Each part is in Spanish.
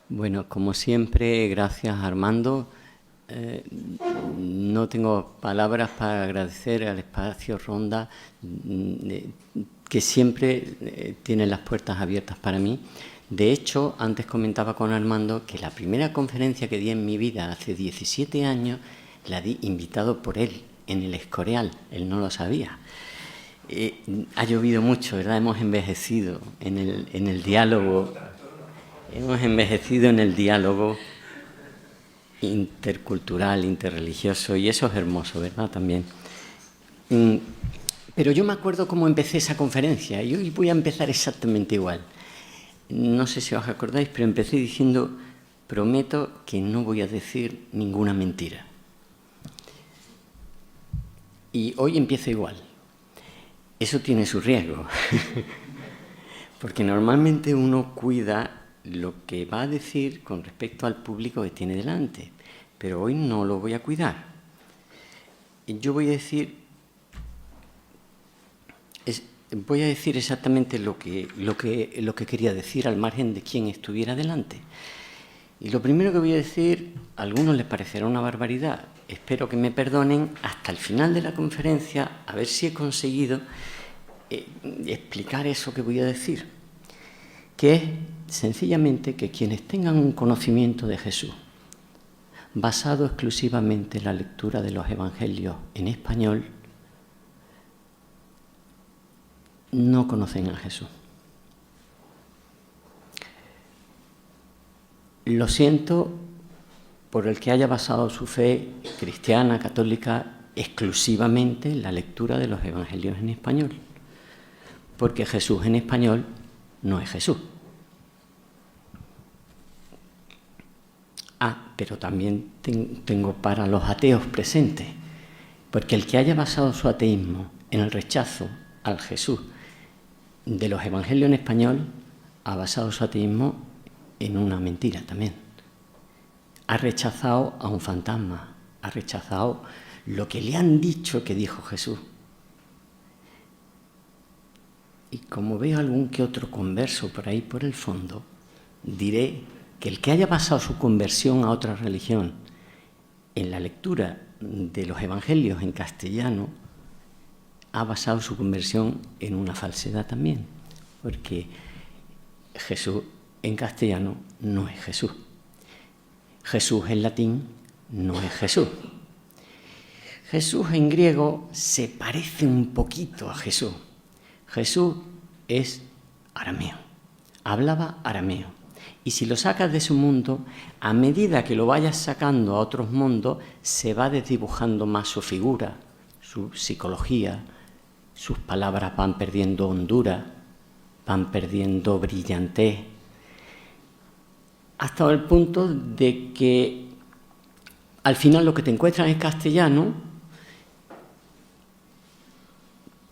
Bueno, como siempre, gracias Armando. No tengo palabras para agradecer al espacio Ronda, que siempre tiene las puertas abiertas para mí. De hecho, antes comentaba con Armando que la primera conferencia que di en mi vida hace 17 años la di invitado por él en el Escorial. Él no lo sabía. Ha llovido mucho, ¿verdad? Hemos envejecido en el diálogo. Hemos envejecido en el diálogo intercultural, interreligioso, y eso es hermoso, ¿verdad? También. Pero yo me acuerdo cómo empecé esa conferencia, y hoy voy a empezar exactamente igual. No sé si os acordáis, pero empecé diciendo: prometo que no voy a decir ninguna mentira. Y hoy empiezo igual. Eso tiene su riesgo, porque normalmente uno cuida lo que va a decir con respecto al público que tiene delante, pero hoy no lo voy a cuidar. Yo voy a decir exactamente lo que quería decir, al margen de quién estuviera delante. Y lo primero que voy a decir, a algunos les parecerá una barbaridad. Espero que me perdonen hasta el final de la conferencia, a ver si he conseguido explicar eso que voy a decir, que es sencillamente que quienes tengan un conocimiento de Jesús basado exclusivamente en la lectura de los evangelios en español no conocen a Jesús. Lo siento por el que haya basado su fe cristiana, católica, exclusivamente en la lectura de los evangelios en español, porque Jesús en español no es Jesús. Pero también tengo para los ateos presentes, porque el que haya basado su ateísmo en el rechazo al Jesús de los evangelios en español ha basado su ateísmo en una mentira también. Ha rechazado a un fantasma, ha rechazado lo que le han dicho que dijo Jesús. Y como veo algún que otro converso por ahí por el fondo, diré que el que haya basado su conversión a otra religión en la lectura de los evangelios en castellano ha basado su conversión en una falsedad también, porque Jesús en castellano no es Jesús. Jesús en latín no es Jesús. Jesús en griego se parece un poquito a Jesús. Jesús es arameo, hablaba arameo. Y si lo sacas de su mundo, a medida que lo vayas sacando a otros mundos, se va desdibujando más su figura, su psicología, sus palabras van perdiendo hondura, van perdiendo brillantez, hasta el punto de que al final lo que te encuentras en castellano,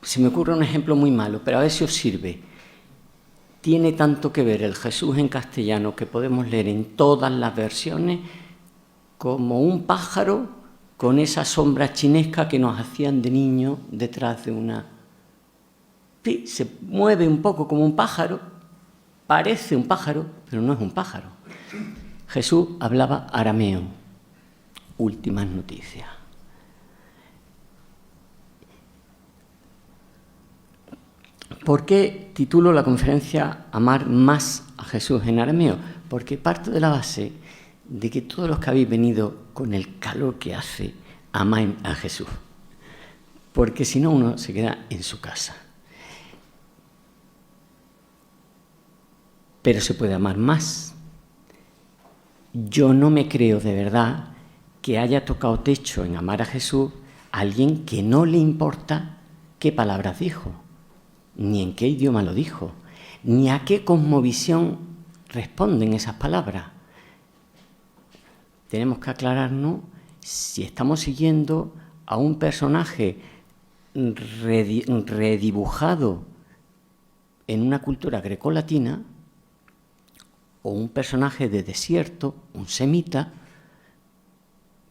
se me ocurre un ejemplo muy malo, pero a ver si os sirve. Tiene tanto que ver el Jesús en castellano que podemos leer en todas las versiones como un pájaro con esa sombra chinesca que nos hacían de niño detrás de una... Sí, se mueve un poco como un pájaro, parece un pájaro, pero no es un pájaro. Jesús hablaba arameo. Últimas noticias. ¿Por qué titulo la conferencia Amar más a Jesús en arameo? Porque parto de la base de que todos los que habéis venido con el calor que hace, amáis a Jesús. Porque si no, uno se queda en su casa. Pero se puede amar más. Yo no me creo de verdad que haya tocado techo en amar a Jesús a alguien que no le importa qué palabras dijo, ni en qué idioma lo dijo, ni a qué cosmovisión responden esas palabras. tenemos que aclararnos si estamos siguiendo a un personaje redibujado en una cultura grecolatina o un personaje de desierto, un semita,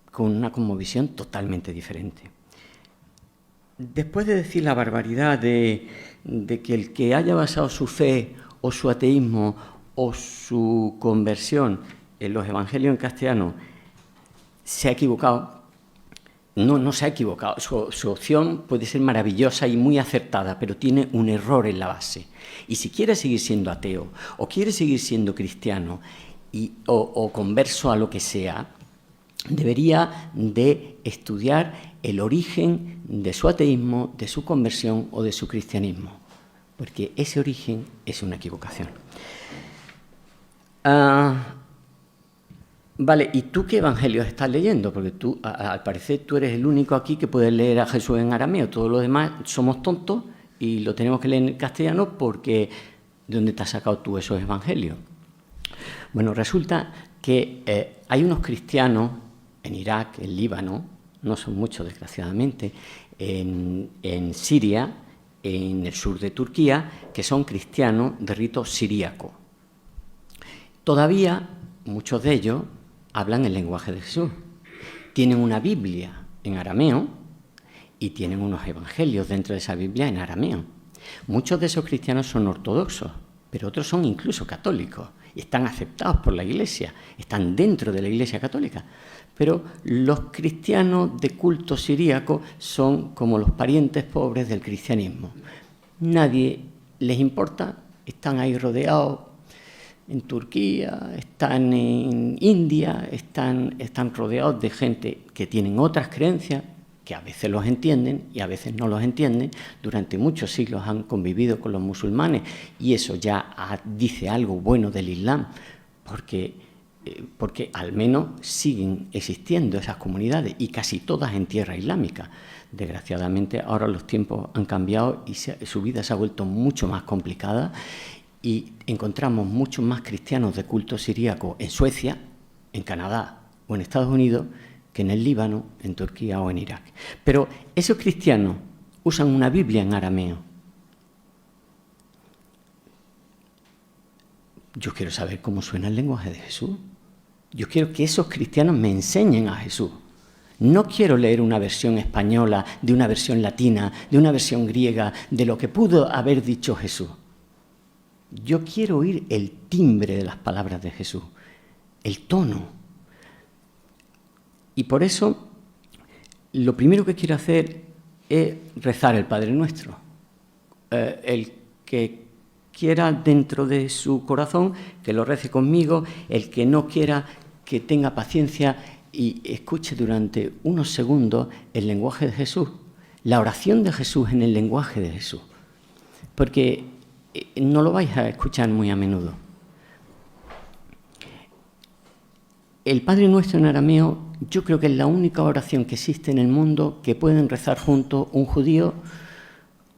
con una cosmovisión totalmente diferente. Después de decir la barbaridad de que el que haya basado su fe o su ateísmo o su conversión en los evangelios en castellano se ha equivocado, no se ha equivocado. Su opción puede ser maravillosa y muy acertada, pero tiene un error en la base. Y si quiere seguir siendo ateo o quiere seguir siendo cristiano o converso a lo que sea, debería de estudiar el origen de su ateísmo, de su conversión o de su cristianismo, porque ese origen es una equivocación. Vale, ¿y tú qué evangelios estás leyendo? Porque tú, al parecer, tú eres el único aquí que puede leer a Jesús en arameo. Todos los demás somos tontos y lo tenemos que leer en castellano porque ¿de dónde te has sacado tú esos evangelios? Bueno, resulta que hay unos cristianos en Irak, en Líbano, no son muchos desgraciadamente, en Siria, en el sur de Turquía, que son cristianos de rito siríaco. Todavía muchos de ellos hablan el lenguaje de Jesús. Tienen una Biblia en arameo y tienen unos evangelios dentro de esa Biblia en arameo. Muchos de esos cristianos son ortodoxos, pero otros son incluso católicos y están aceptados por la Iglesia, están dentro de la Iglesia católica. Pero los cristianos de culto siríaco son como los parientes pobres del cristianismo. Nadie les importa, están ahí rodeados en Turquía, están en India, están rodeados de gente que tienen otras creencias, que a veces los entienden y a veces no los entienden. Durante muchos siglos han convivido con los musulmanes y eso ya dice algo bueno del Islam, porque al menos siguen existiendo esas comunidades y casi todas en tierra islámica. Desgraciadamente ahora los tiempos han cambiado y su vida se ha vuelto mucho más complicada y encontramos muchos más cristianos de culto siríaco en Suecia, en Canadá o en Estados Unidos que en el Líbano, en Turquía o en Irak. Pero esos cristianos usan una Biblia en arameo. Yo quiero saber cómo suena el lenguaje de Jesús. Yo quiero que esos cristianos me enseñen a Jesús. No quiero leer una versión española, de una versión latina, de una versión griega, de lo que pudo haber dicho Jesús. Yo quiero oír el timbre de las palabras de Jesús, el tono. Y por eso, lo primero que quiero hacer es rezar el Padre Nuestro. El que quiera dentro de su corazón, que lo rece conmigo. El que no quiera, que tenga paciencia y escuche durante unos segundos el lenguaje de Jesús, la oración de Jesús en el lenguaje de Jesús. Porque no lo vais a escuchar muy a menudo. El Padre Nuestro en arameo, yo creo que es la única oración que existe en el mundo que pueden rezar juntos un judío,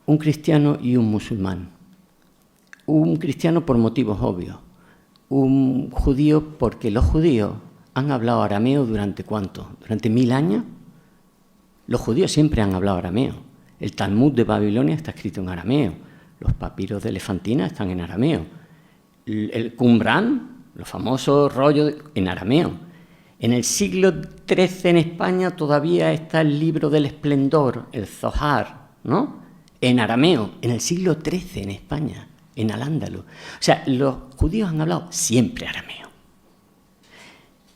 un cristiano y un musulmán. Un cristiano por motivos obvios, un judío porque los judíos han hablado arameo durante ¿cuánto? ¿Durante 1000 años? Los judíos siempre han hablado arameo. El Talmud de Babilonia está escrito en arameo. Los papiros de Elefantina están en arameo. El Qumrán, los famosos rollos en arameo. En el siglo XIII en España todavía está el libro del esplendor, el Zohar, ¿no? En arameo, en el siglo XIII en España, en Al-Ándalus. O sea, los judíos han hablado siempre arameo.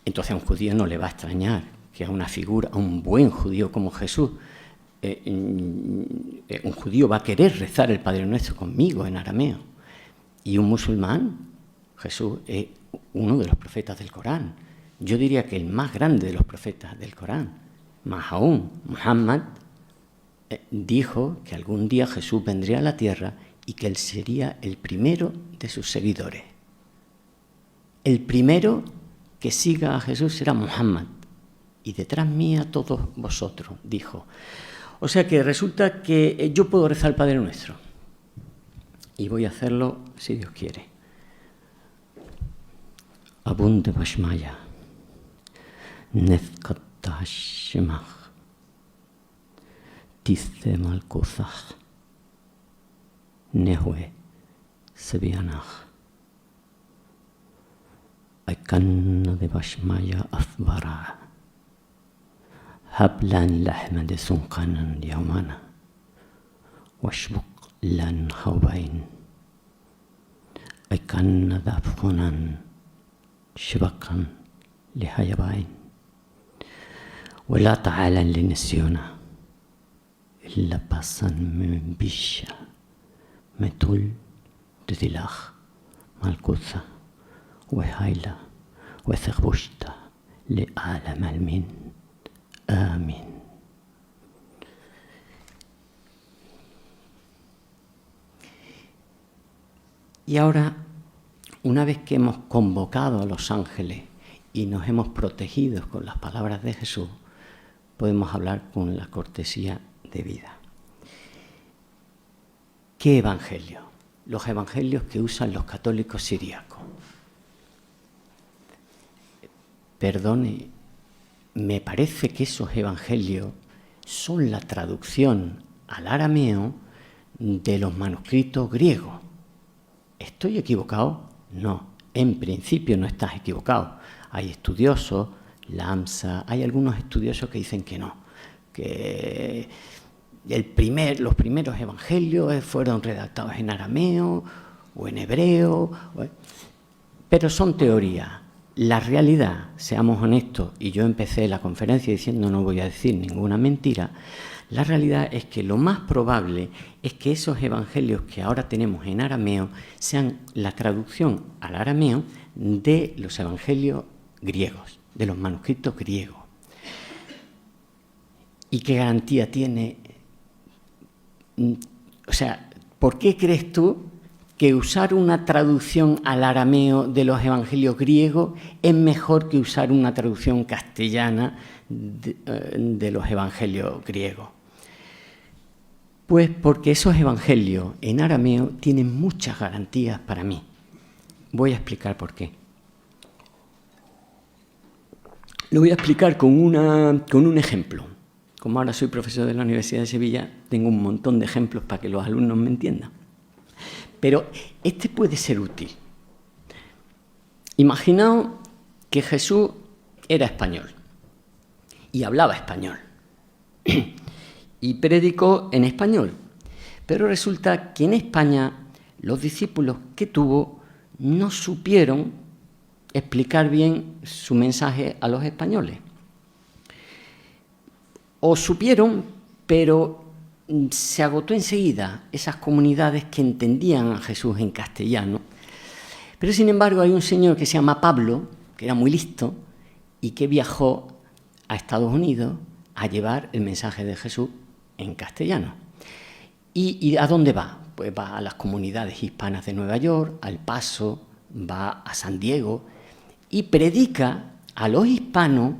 Entonces a un judío no le va a extrañar que a una figura, a un buen judío como Jesús, un judío va a querer rezar el Padre Nuestro conmigo en arameo. Y un musulmán, Jesús es uno de los profetas del Corán. Yo diría que el más grande de los profetas del Corán. Más aún, Muhammad dijo que algún día Jesús vendría a la tierra y que él sería el primero de sus seguidores. El primero que siga a Jesús será Muhammad. Y detrás mía todos vosotros, dijo. O sea que resulta que yo puedo rezar el Padre Nuestro. Y voy a hacerlo si Dios quiere. Abunde Bashmaya. Nezkatashimach, Tithe Malkuzach, Nehue Sebianach, Aikanna de Bashmaya Afbara, Hablan Lahma de Sunkanan Yamana, Washbuk Lan Hawain, Aikanna de Afghanan, Shibakan Lihayabain, ولا تعالى لنسيونا إلا باسا من بيشا متول تدلاخ مالكوثا وهايلا وثقبشتا لعالم المين آمين. Y ahora, una vez que hemos convocado a los ángeles y nos hemos protegido con las palabras de Jesús, podemos hablar con la cortesía de vida. ¿Qué evangelio? Los evangelios que usan los católicos siríacos. Perdone, me parece que esos evangelios son la traducción al arameo de los manuscritos griegos. ¿Estoy equivocado? No, en principio no estás equivocado. Hay estudiosos, Lamsa, hay algunos estudiosos que dicen que no, que los primeros evangelios fueron redactados en arameo o en hebreo, pero son teorías. La realidad, seamos honestos, y yo empecé la conferencia diciendo no voy a decir ninguna mentira, la realidad es que lo más probable es que esos evangelios que ahora tenemos en arameo sean la traducción al arameo de los evangelios griegos, de los manuscritos griegos. ¿Y qué garantía tiene? O sea, ¿por qué crees tú que usar una traducción al arameo de los evangelios griegos es mejor que usar una traducción castellana de los evangelios griegos? Pues porque esos evangelios en arameo tienen muchas garantías para mí. Voy a explicar por qué. Lo voy a explicar con un ejemplo. Como ahora soy profesor de la Universidad de Sevilla, tengo un montón de ejemplos para que los alumnos me entiendan. Pero este puede ser útil. Imaginaos que Jesús era español y hablaba español y predicó en español. Pero resulta que en España los discípulos que tuvo no supieron explicar bien su mensaje a los españoles. O supieron, pero se agotó enseguida esas comunidades que entendían a Jesús en castellano. Pero sin embargo hay un señor que se llama Pablo, que era muy listo, y que viajó a Estados Unidos a llevar el mensaje de Jesús en castellano. ¿Y a dónde va? Pues va a las comunidades hispanas de Nueva York, al Paso, va a San Diego y predica a los hispanos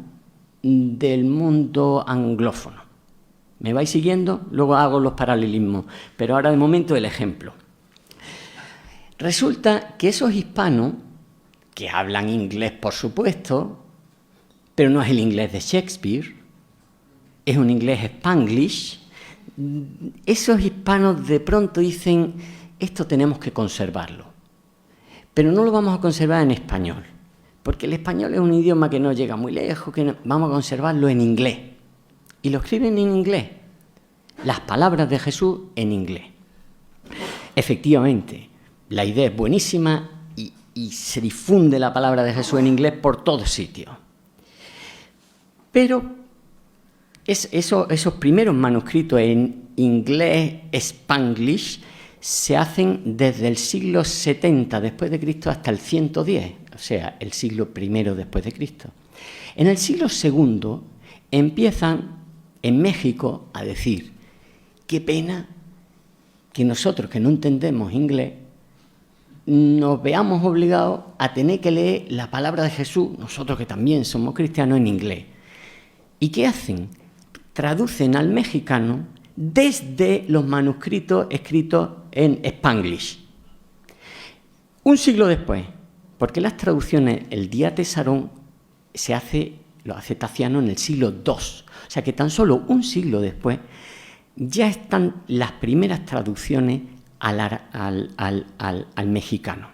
del mundo anglófono. ¿Me vais siguiendo? Luego hago los paralelismos, pero ahora de momento el ejemplo. Resulta que esos hispanos, que hablan inglés por supuesto, pero no es el inglés de Shakespeare, es un inglés spanglish, esos hispanos de pronto dicen, esto tenemos que conservarlo, pero no lo vamos a conservar en español, porque el español es un idioma que no llega muy lejos, vamos a conservarlo en inglés. Y lo escriben en inglés, las palabras de Jesús en inglés. Efectivamente, la idea es buenísima y se difunde la palabra de Jesús en inglés por todos sitios. Pero esos primeros manuscritos en inglés spanglish se hacen desde el siglo 70 después de Cristo hasta el 110, o sea, el siglo I después de Cristo. En el siglo II empiezan en México a decir, qué pena que nosotros que no entendemos inglés nos veamos obligados a tener que leer la palabra de Jesús, nosotros que también somos cristianos, en inglés. ¿Y qué hacen? Traducen al mexicano desde los manuscritos escritos en spanglish. Un siglo después, porque las traducciones, el Diatesarón se hace lo hace Taciano en el siglo II. O sea que tan solo un siglo después ya están las primeras traducciones al mexicano.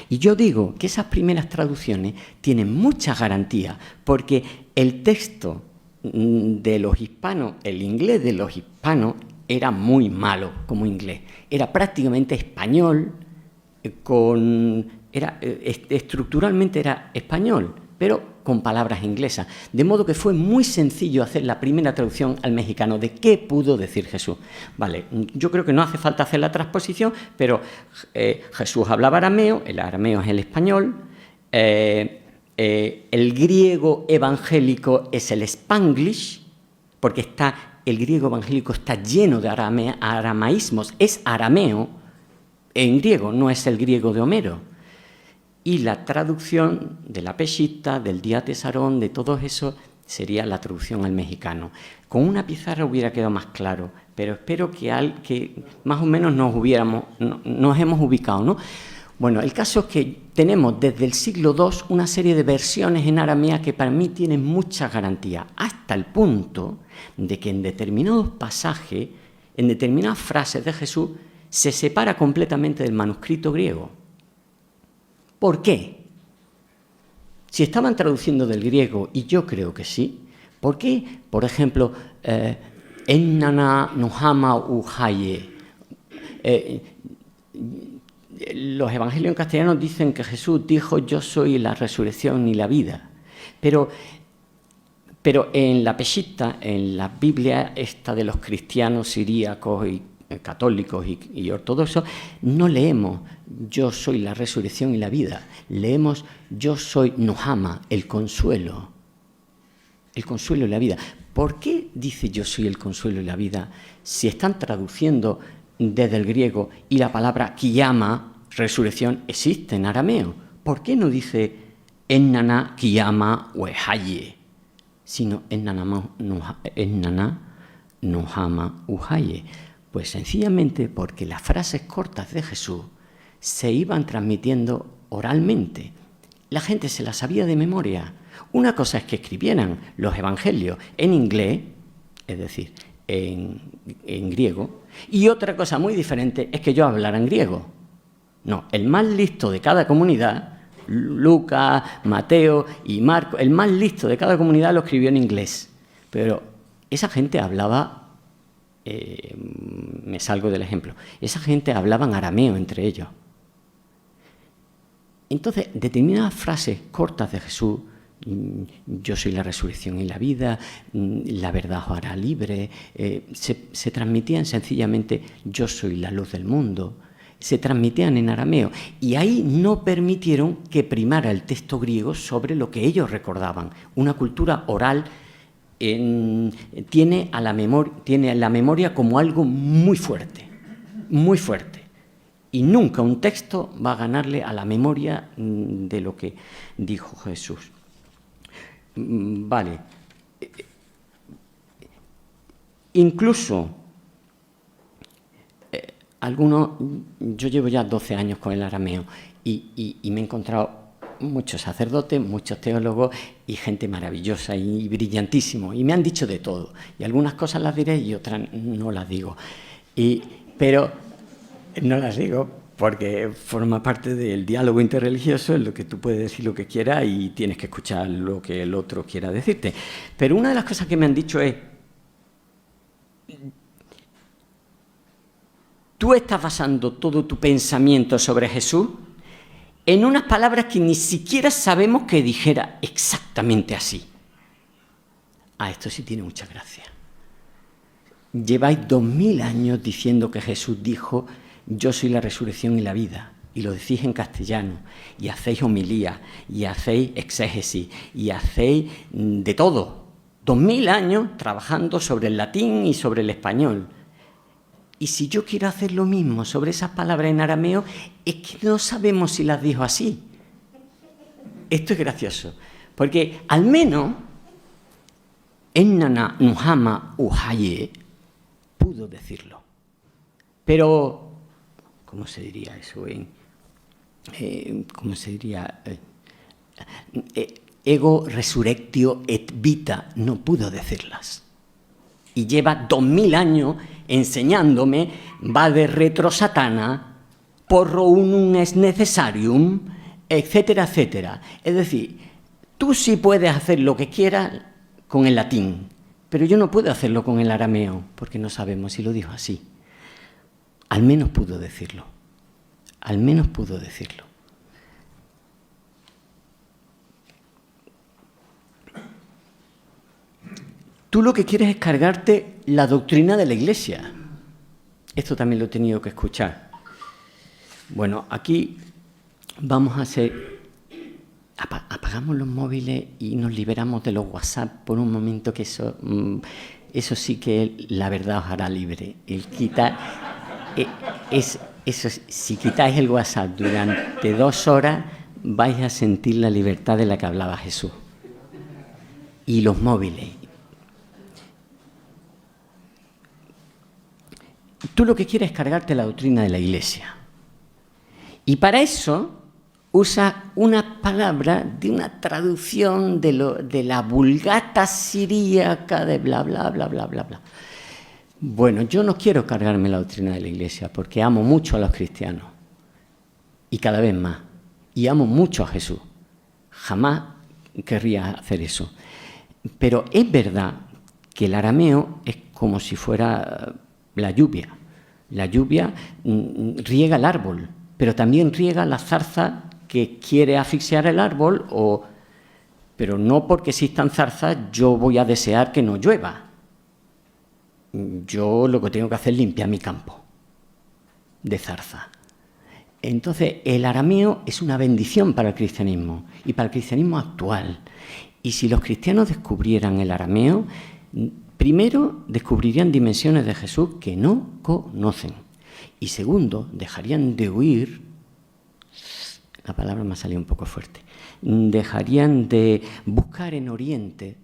Y yo digo que esas primeras traducciones tienen muchas garantías, porque el texto de los hispanos, el inglés de los hispanos, era muy malo como inglés. Era prácticamente español, estructuralmente era español, pero con palabras inglesas. De modo que fue muy sencillo hacer la primera traducción al mexicano de qué pudo decir Jesús. Vale, yo creo que no hace falta hacer la transposición, pero Jesús hablaba arameo, el arameo es el español, el griego evangélico es el Spanglish, porque el griego evangélico está lleno de aramaísmos, es arameo en griego, no es el griego de Homero. Y la traducción de la Peshitta, del Diates Aarón, de todo eso, sería la traducción al mexicano. Con una pizarra hubiera quedado más claro, pero espero que más o menos nos hemos ubicado, ¿no? Bueno, el caso es que tenemos desde el siglo II una serie de versiones en aramea que para mí tienen mucha garantía, hasta el punto de que en determinados pasajes, en determinadas frases de Jesús, se separa completamente del manuscrito griego. ¿Por qué? Si estaban traduciendo del griego, y yo creo que sí, ¿por qué, por ejemplo, Ennana Nuhama Uhaye? Los evangelios en castellano dicen que Jesús dijo: yo soy la resurrección y la vida. Pero en la Peshitta, en la Biblia esta de los cristianos siríacos y católicos y ortodoxos, no leemos yo soy la resurrección y la vida, leemos yo soy Nuhama, el consuelo y la vida. ¿Por qué dice yo soy el consuelo y la vida si están traduciendo desde el griego y la palabra kiyama, resurrección, existe en arameo? ¿Por qué no dice ennana kiyama uehaye, sino ennana nuhama uhaye? Pues sencillamente porque las frases cortas de Jesús se iban transmitiendo oralmente. La gente se las sabía de memoria. Una cosa es que escribieran los evangelios en inglés, es decir, en griego, y otra cosa muy diferente es que yo hablara en griego. No, el más listo de cada comunidad, Lucas, Mateo y Marcos, el más listo de cada comunidad lo escribió en inglés. Pero esa gente hablaba... me salgo del ejemplo. Esa gente hablaba en arameo entre ellos. Entonces, determinadas frases cortas de Jesús, yo soy la resurrección y la vida, la verdad os hará libre, se transmitían sencillamente yo soy la luz del mundo, se transmitían en arameo, y ahí no permitieron que primara el texto griego sobre lo que ellos recordaban. Una cultura oral tiene la memoria como algo muy fuerte, y nunca un texto va a ganarle a la memoria de lo que dijo Jesús. Vale. Incluso yo llevo ya 12 años con el arameo y me he encontrado muchos sacerdotes, muchos teólogos y gente maravillosa y brillantísimo, y me han dicho de todo, y algunas cosas las diré y otras no las digo, pero no las digo porque forma parte del diálogo interreligioso, en lo que tú puedes decir lo que quieras y tienes que escuchar lo que el otro quiera decirte. Pero una de las cosas que me han dicho es: tú estás basando todo tu pensamiento sobre Jesús en unas palabras que ni siquiera sabemos que dijera exactamente así. Esto sí tiene mucha gracia. Lleváis 2000 años diciendo que Jesús dijo yo soy la resurrección y la vida, y lo decís en castellano, y hacéis homilías, y hacéis exégesis, y hacéis de todo. 2000 años trabajando sobre el latín y sobre el español. Y si yo quiero hacer lo mismo sobre esas palabras en arameo, es que no sabemos si las dijo así. Esto es gracioso, porque al menos Ennana Nuhama Uhaye pudo decirlo. Pero, ¿cómo se diría eso? ¿Cómo se diría? ego resurrectio et vita, no pudo decirlas. Y lleva 2000 años enseñándome, va de retro satana, porro unum es necessarium, etcétera, etcétera. Es decir, tú sí puedes hacer lo que quieras con el latín, pero yo no puedo hacerlo con el arameo, porque no sabemos si lo dijo así. Al menos pudo decirlo. Al menos pudo decirlo. Tú lo que quieres es cargarte la doctrina de la Iglesia. Esto también lo he tenido que escuchar. Bueno, aquí vamos a hacer... Apagamos los móviles y nos liberamos de los WhatsApp por un momento, que eso sí que la verdad os hará libre. El quitar... si quitáis el WhatsApp durante 2 horas, vais a sentir la libertad de la que hablaba Jesús. Y los móviles. Tú lo que quieres es cargarte la doctrina de la Iglesia. Y para eso usa una palabra de una traducción de la Vulgata siríaca de bla, bla, bla, bla, bla, bla. Bueno, yo no quiero cargarme la doctrina de la Iglesia porque amo mucho a los cristianos. Y cada vez más. Y amo mucho a Jesús. Jamás querría hacer eso. Pero es verdad que el arameo es como si fuera la lluvia. La lluvia riega el árbol, pero también riega la zarza que quiere asfixiar el árbol, pero no porque existan zarzas yo voy a desear que no llueva. Yo lo que tengo que hacer es limpiar mi campo de zarza. Entonces, el arameo es una bendición para el cristianismo y para el cristianismo actual. Y si los cristianos descubrieran el arameo, primero, descubrirían dimensiones de Jesús que no conocen. Y segundo, dejarían de huir, la palabra me ha salido un poco fuerte, dejarían de buscar en Oriente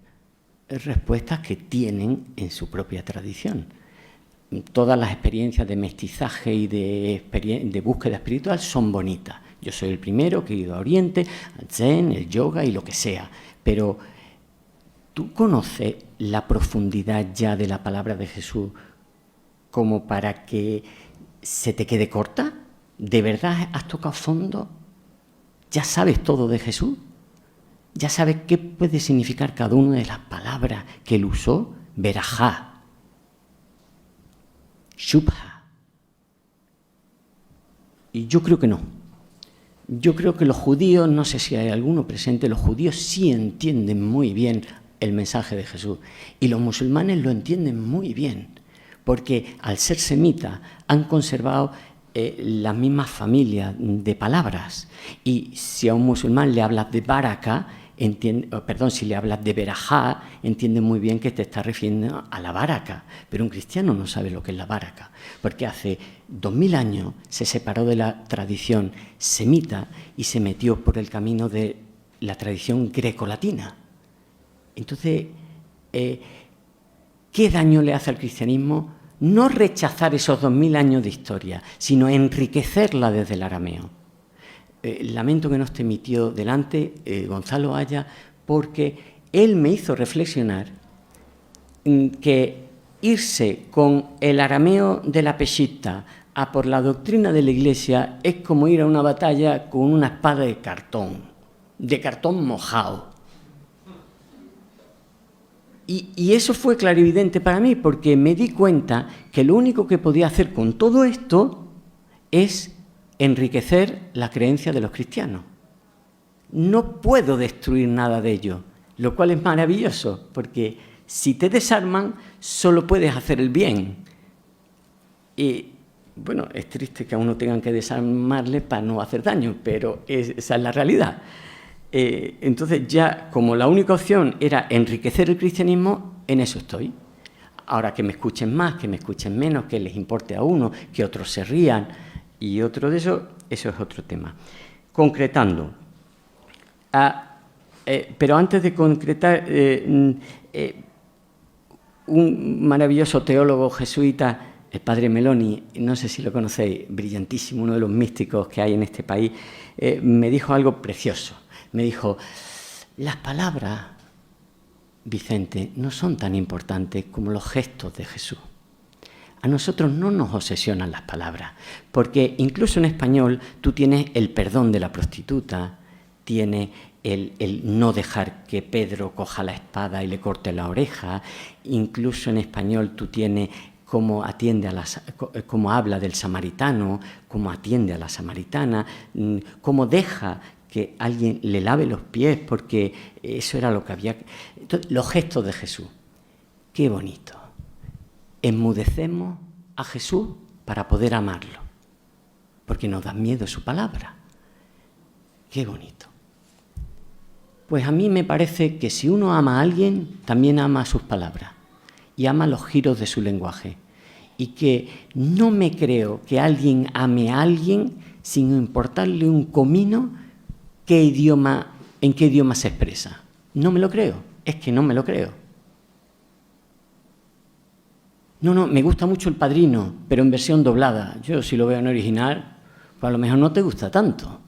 respuestas que tienen en su propia tradición. Todas las experiencias de mestizaje y de búsqueda espiritual son bonitas. Yo soy el primero que he ido a Oriente, al Zen, el yoga y lo que sea, pero ¿tú conoces la profundidad ya de la palabra de Jesús como para que se te quede corta? ¿De verdad has tocado fondo? ¿Ya sabes todo de Jesús? ¿Ya sabes qué puede significar cada una de las palabras que él usó? Verajá, Shubha. Y yo creo que no. Yo creo que los judíos, no sé si hay alguno presente, los judíos sí entienden muy bien el mensaje de Jesús. Y los musulmanes lo entienden muy bien, porque al ser semitas han conservado las mismas familias de palabras. Y si a un musulmán le hablas de baraka, si le hablas de verajá, entiende muy bien que te está refiriendo a la baraka. Pero un cristiano no sabe lo que es la baraka, porque hace 2000 años se separó de la tradición semita y se metió por el camino de la tradición grecolatina. Entonces, ¿qué daño le hace al cristianismo? No rechazar esos 2000 años de historia, sino enriquecerla desde el arameo. Lamento que no esté mi tío delante, Gonzalo Aya, porque él me hizo reflexionar que irse con el arameo de la Peshitta a por la doctrina de la Iglesia es como ir a una batalla con una espada de cartón mojado. Y eso fue clarividente para mí, porque me di cuenta que lo único que podía hacer con todo esto es enriquecer la creencia de los cristianos. No puedo destruir nada de ello, lo cual es maravilloso, porque si te desarman, solo puedes hacer el bien. Y bueno, es triste que a uno tengan que desarmarle para no hacer daño, pero esa es la realidad. Entonces ya, como la única opción era enriquecer el cristianismo, en eso estoy. Ahora, que me escuchen más, que me escuchen menos, que les importe a uno, que otros se rían y otro de eso es otro tema. Concretando, pero antes de concretar, un maravilloso teólogo jesuita, el padre Meloni, no sé si lo conocéis, brillantísimo, uno de los místicos que hay en este país, me dijo algo precioso. Me dijo, Las palabras, Vicente, no son tan importantes como los gestos de Jesús. A nosotros no nos obsesionan las palabras, porque incluso en español tú tienes el perdón de la prostituta, tienes el no dejar que Pedro coja la espada y le corte la oreja, incluso en español tú tienes cómo cómo habla del samaritano, cómo atiende a la samaritana, cómo deja que alguien le lave los pies, porque eso era lo que había. Entonces, los gestos de Jesús, qué bonito. Enmudecemos a Jesús para poder amarlo, porque nos da miedo su palabra. Qué bonito. Pues a mí me parece que si uno ama a alguien, también ama sus palabras y ama los giros de su lenguaje. Y que no me creo que alguien ame a alguien sin importarle un comino en qué idioma se expresa. No me lo creo, es que no me lo creo. No, me gusta mucho El Padrino, pero en versión doblada. Yo si lo veo en original, pues a lo mejor no te gusta tanto.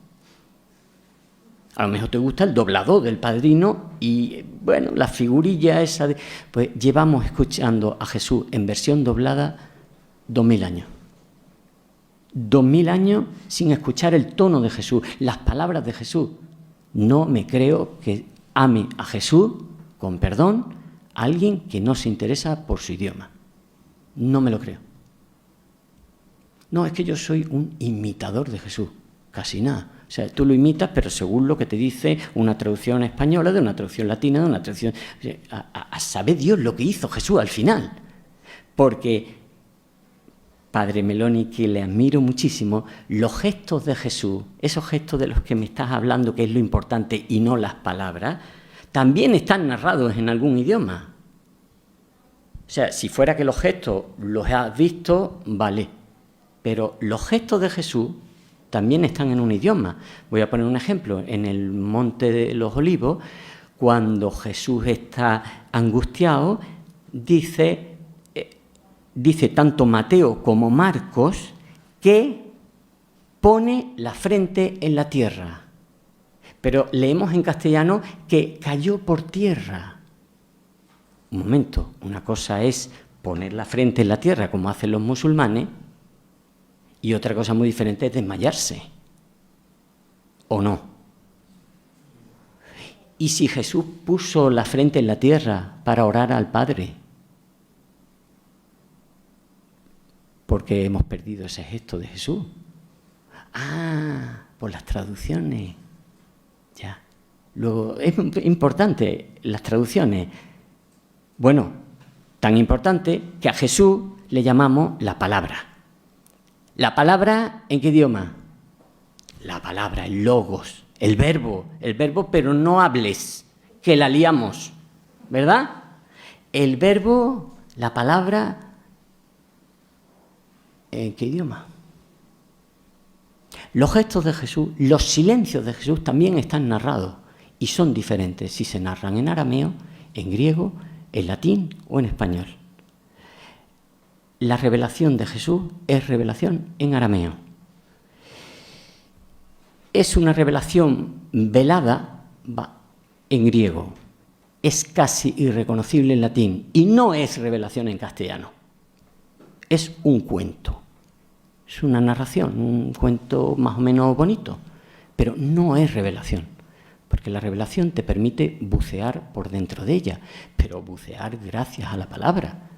A lo mejor te gusta el doblado del Padrino y, bueno, la figurilla esa de... Pues llevamos escuchando a Jesús en versión doblada 2000 años. 2000 años sin escuchar el tono de Jesús, las palabras de Jesús. No me creo que ame a Jesús, con perdón, a alguien que no se interesa por su idioma. No me lo creo. No, es que yo soy un imitador de Jesús. Casi nada. O sea, tú lo imitas, pero según lo que te dice una traducción española, de una traducción latina, de una traducción... sabe Dios lo que hizo Jesús al final. Porque, Padre Meloni, que le admiro muchísimo, los gestos de Jesús, esos gestos de los que me estás hablando, que es lo importante, y no las palabras, también están narrados en algún idioma. O sea, si fuera que los gestos los has visto, vale. Pero los gestos de Jesús también están en un idioma. Voy a poner un ejemplo. En el Monte de los Olivos, cuando Jesús está angustiado, dice tanto Mateo como Marcos que pone la frente en la tierra. Pero leemos en castellano que cayó por tierra. Un momento, una cosa es poner la frente en la tierra como hacen los musulmanes y otra cosa muy diferente es desmayarse. ¿O no? ¿Y si Jesús puso la frente en la tierra para orar al Padre? Porque hemos perdido ese gesto de Jesús. Por las traducciones. Ya. Luego, es importante las traducciones. Bueno, tan importante que a Jesús le llamamos la palabra. ¿La palabra en qué idioma? La palabra, el logos, el verbo, pero no hables, que la liamos, ¿verdad? El verbo, la palabra, ¿en qué idioma? Los gestos de Jesús, los silencios de Jesús también están narrados y son diferentes si se narran en arameo, en griego, en latín o en español. La revelación de Jesús es revelación en arameo. Es una revelación velada en griego. Es casi irreconocible en latín y no es revelación en castellano. Es un cuento. Es una narración, un cuento más o menos bonito, pero no es revelación. Porque la revelación te permite bucear por dentro de ella, pero bucear gracias a la palabra.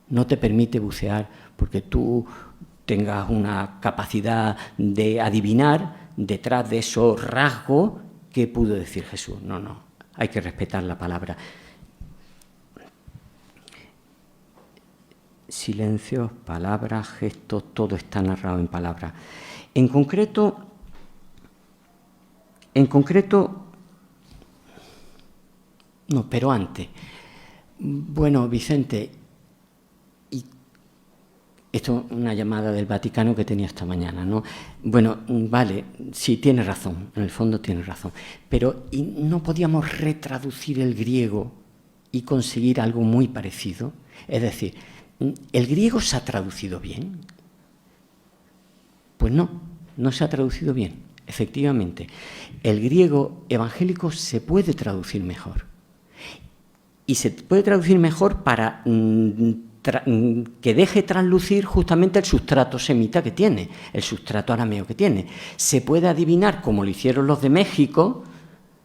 No te permite bucear porque tú tengas una capacidad de adivinar detrás de esos rasgos qué pudo decir Jesús. No, hay que respetar la palabra. Silencios, palabras, gestos, todo está narrado en palabras. En concreto, no, pero antes. Bueno, Vicente, y esto es una llamada del Vaticano que tenía esta mañana, ¿no? Bueno, vale, sí, tienes razón, en el fondo tienes razón, pero ¿y no podíamos retraducir el griego y conseguir algo muy parecido? Es decir, ¿el griego se ha traducido bien? Pues no se ha traducido bien. efectivamente, el griego evangélico se puede traducir mejor. Y se puede traducir mejor para que deje traslucir justamente el sustrato semita que tiene, el sustrato arameo que tiene. Se puede adivinar, como lo hicieron los de México,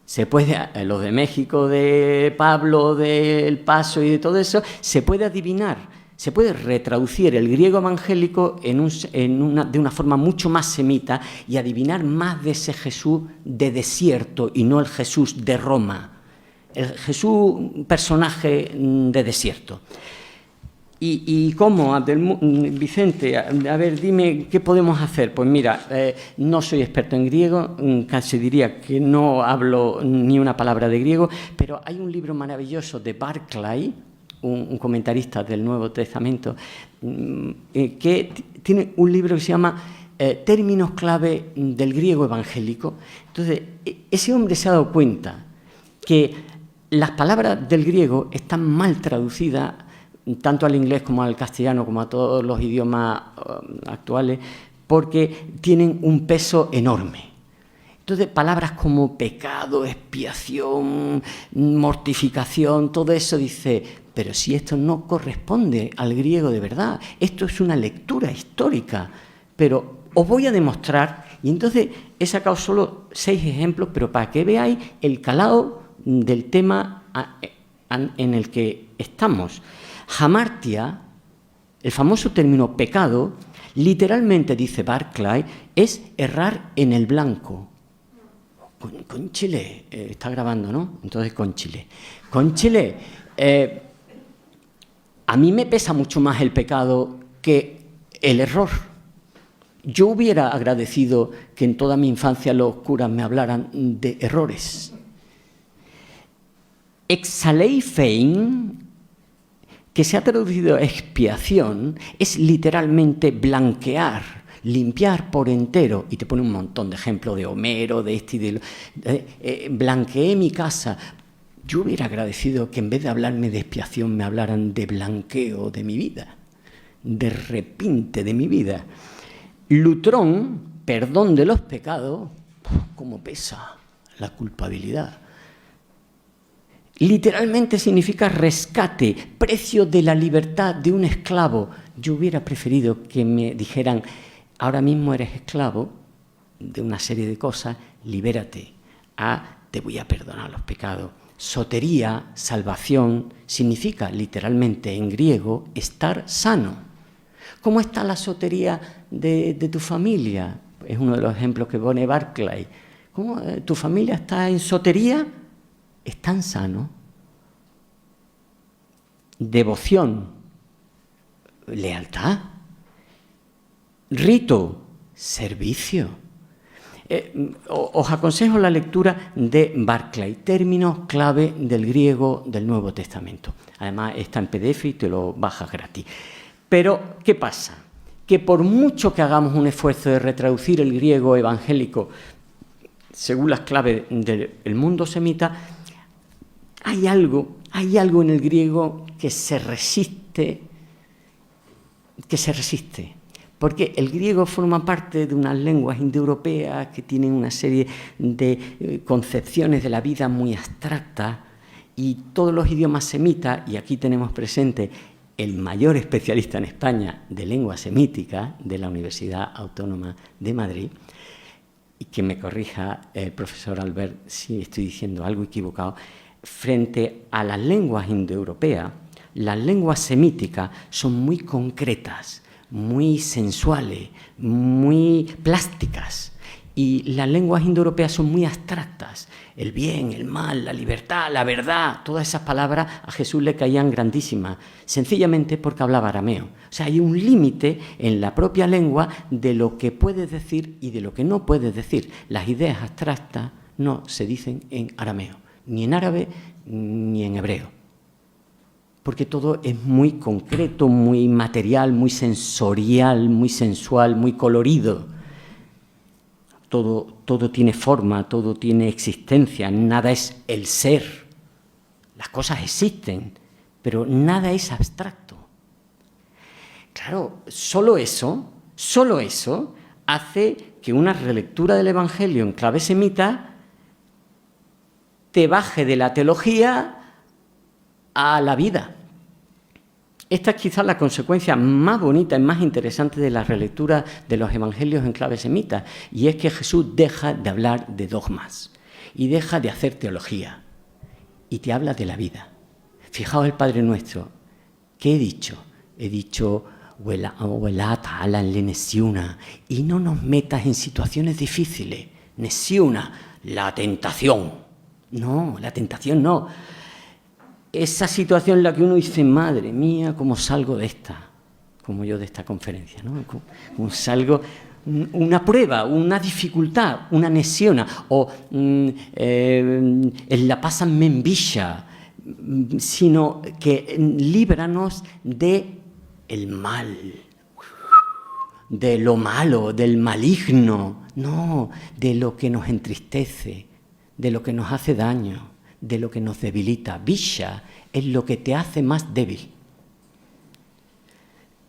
los de México, de Pablo, del Paso y de todo eso, se puede adivinar, se puede retraducir el griego evangélico de una forma mucho más semita y adivinar más de ese Jesús de desierto y no el Jesús de Roma, el Jesús personaje de desierto. ¿Y cómo, Vicente? A ver, dime, ¿qué podemos hacer? Pues mira, no soy experto en griego, casi diría que no hablo ni una palabra de griego, pero hay un libro maravilloso de Barclay, un comentarista del Nuevo Testamento, que tiene un libro que se llama Términos clave del griego evangélico. Entonces, ese hombre se ha dado cuenta que las palabras del griego están mal traducidas tanto al inglés como al castellano, como a todos los idiomas actuales, porque tienen un peso enorme. Entonces, palabras como pecado, expiación, mortificación, todo eso dice, pero si esto no corresponde al griego de verdad, esto es una lectura histórica, pero os voy a demostrar, y entonces he sacado solo 6 ejemplos, pero para que veáis el calado del tema en el que estamos. Hamartia, el famoso término pecado, literalmente, dice Barclay, es errar en el blanco. Con Chile, está grabando, ¿no? Entonces con Chile. Con Chile, a mí me pesa mucho más el pecado que el error. Yo hubiera agradecido que en toda mi infancia los curas me hablaran de errores. Exaleifein, que se ha traducido a expiación, es literalmente blanquear, limpiar por entero, y te pone un montón de ejemplos de Homero, de este y de blanqueé mi casa. Yo hubiera agradecido que en vez de hablarme de expiación me hablaran de blanqueo de mi vida, de repinte de mi vida. Lutrón, perdón de los pecados, cómo pesa la culpabilidad. Literalmente significa rescate, precio de la libertad de un esclavo. Yo hubiera preferido que me dijeran, ahora mismo eres esclavo de una serie de cosas, libérate, te voy a perdonar los pecados. Sotería, salvación, significa literalmente en griego estar sano. ¿Cómo está la sotería de tu familia? Es uno de los ejemplos que pone Barclay. ¿Cómo tu familia está en sotería? ¿Están sanos? Devoción, lealtad. Rito, servicio. Os aconsejo la lectura de Barclay, términos clave del griego del Nuevo Testamento. Además está en PDF y te lo bajas gratis. Pero, ¿qué pasa? Que por mucho que hagamos un esfuerzo de retraducir el griego evangélico según las claves del mundo semita, hay algo en el griego que se resiste, porque el griego forma parte de unas lenguas indoeuropeas que tienen una serie de concepciones de la vida muy abstractas, y todos los idiomas semitas, y aquí tenemos presente el mayor especialista en España de lengua semítica de la Universidad Autónoma de Madrid, y que me corrija el profesor Albert si estoy diciendo algo equivocado. Frente a las lenguas indoeuropeas, las lenguas semíticas son muy concretas, muy sensuales, muy plásticas, y las lenguas indoeuropeas son muy abstractas. El bien, el mal, la libertad, la verdad, todas esas palabras a Jesús le caían grandísimas, sencillamente porque hablaba arameo. O sea, hay un límite en la propia lengua de lo que puedes decir y de lo que no puedes decir. Las ideas abstractas no se dicen en arameo, ni en árabe, ni en hebreo. Porque todo es muy concreto, muy material, muy sensorial, muy sensual, muy colorido. Todo tiene forma, todo tiene existencia, nada es el ser. Las cosas existen, pero nada es abstracto. Claro, solo eso hace que una relectura del Evangelio en clave semita te baje de la teología a la vida. Esta es quizás la consecuencia más bonita y más interesante de la relectura de los evangelios en clave semita, y es que Jesús deja de hablar de dogmas y deja de hacer teología y te habla de la vida. Fijaos el Padre Nuestro. ¿Qué he dicho? He dicho, y no nos metas en situaciones difíciles. Nesiuna, la tentación. No, la tentación no. Esa situación en la que uno dice, madre mía, ¿cómo salgo de esta? Como yo de esta conferencia, ¿no? ¿Cómo salgo? Una prueba, una dificultad, una nesiona, o en la pásanme en villa, sino que líbranos de el mal, de lo malo, del maligno, no, de lo que nos entristece, de lo que nos hace daño, de lo que nos debilita. Villa es lo que te hace más débil.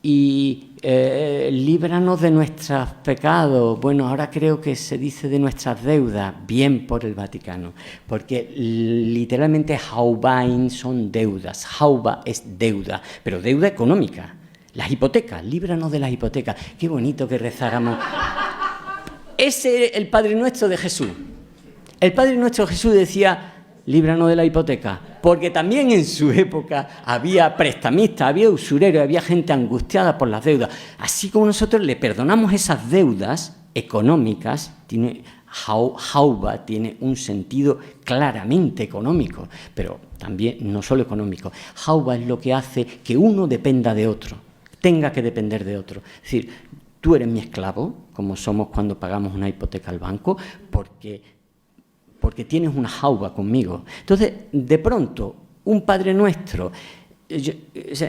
Y líbranos de nuestros pecados. Bueno, ahora creo que se dice de nuestras deudas, bien por el Vaticano, porque literalmente Haubain son deudas. Hauba es deuda, pero deuda económica. Las hipotecas, líbranos de las hipotecas. Qué bonito que rezáramos. Ese es el Padre Nuestro de Jesús. El Padre Nuestro de Jesús decía, líbranos de la hipoteca, porque también en su época había prestamistas, había usureros, había gente angustiada por las deudas. Así como nosotros le perdonamos esas deudas económicas, Hauba tiene un sentido claramente económico, pero también no solo económico. Hauba es lo que hace que uno dependa de otro, tenga que depender de otro. Es decir, tú eres mi esclavo, como somos cuando pagamos una hipoteca al banco, porque tienes una jauba conmigo. Entonces, de pronto, un Padre Nuestro,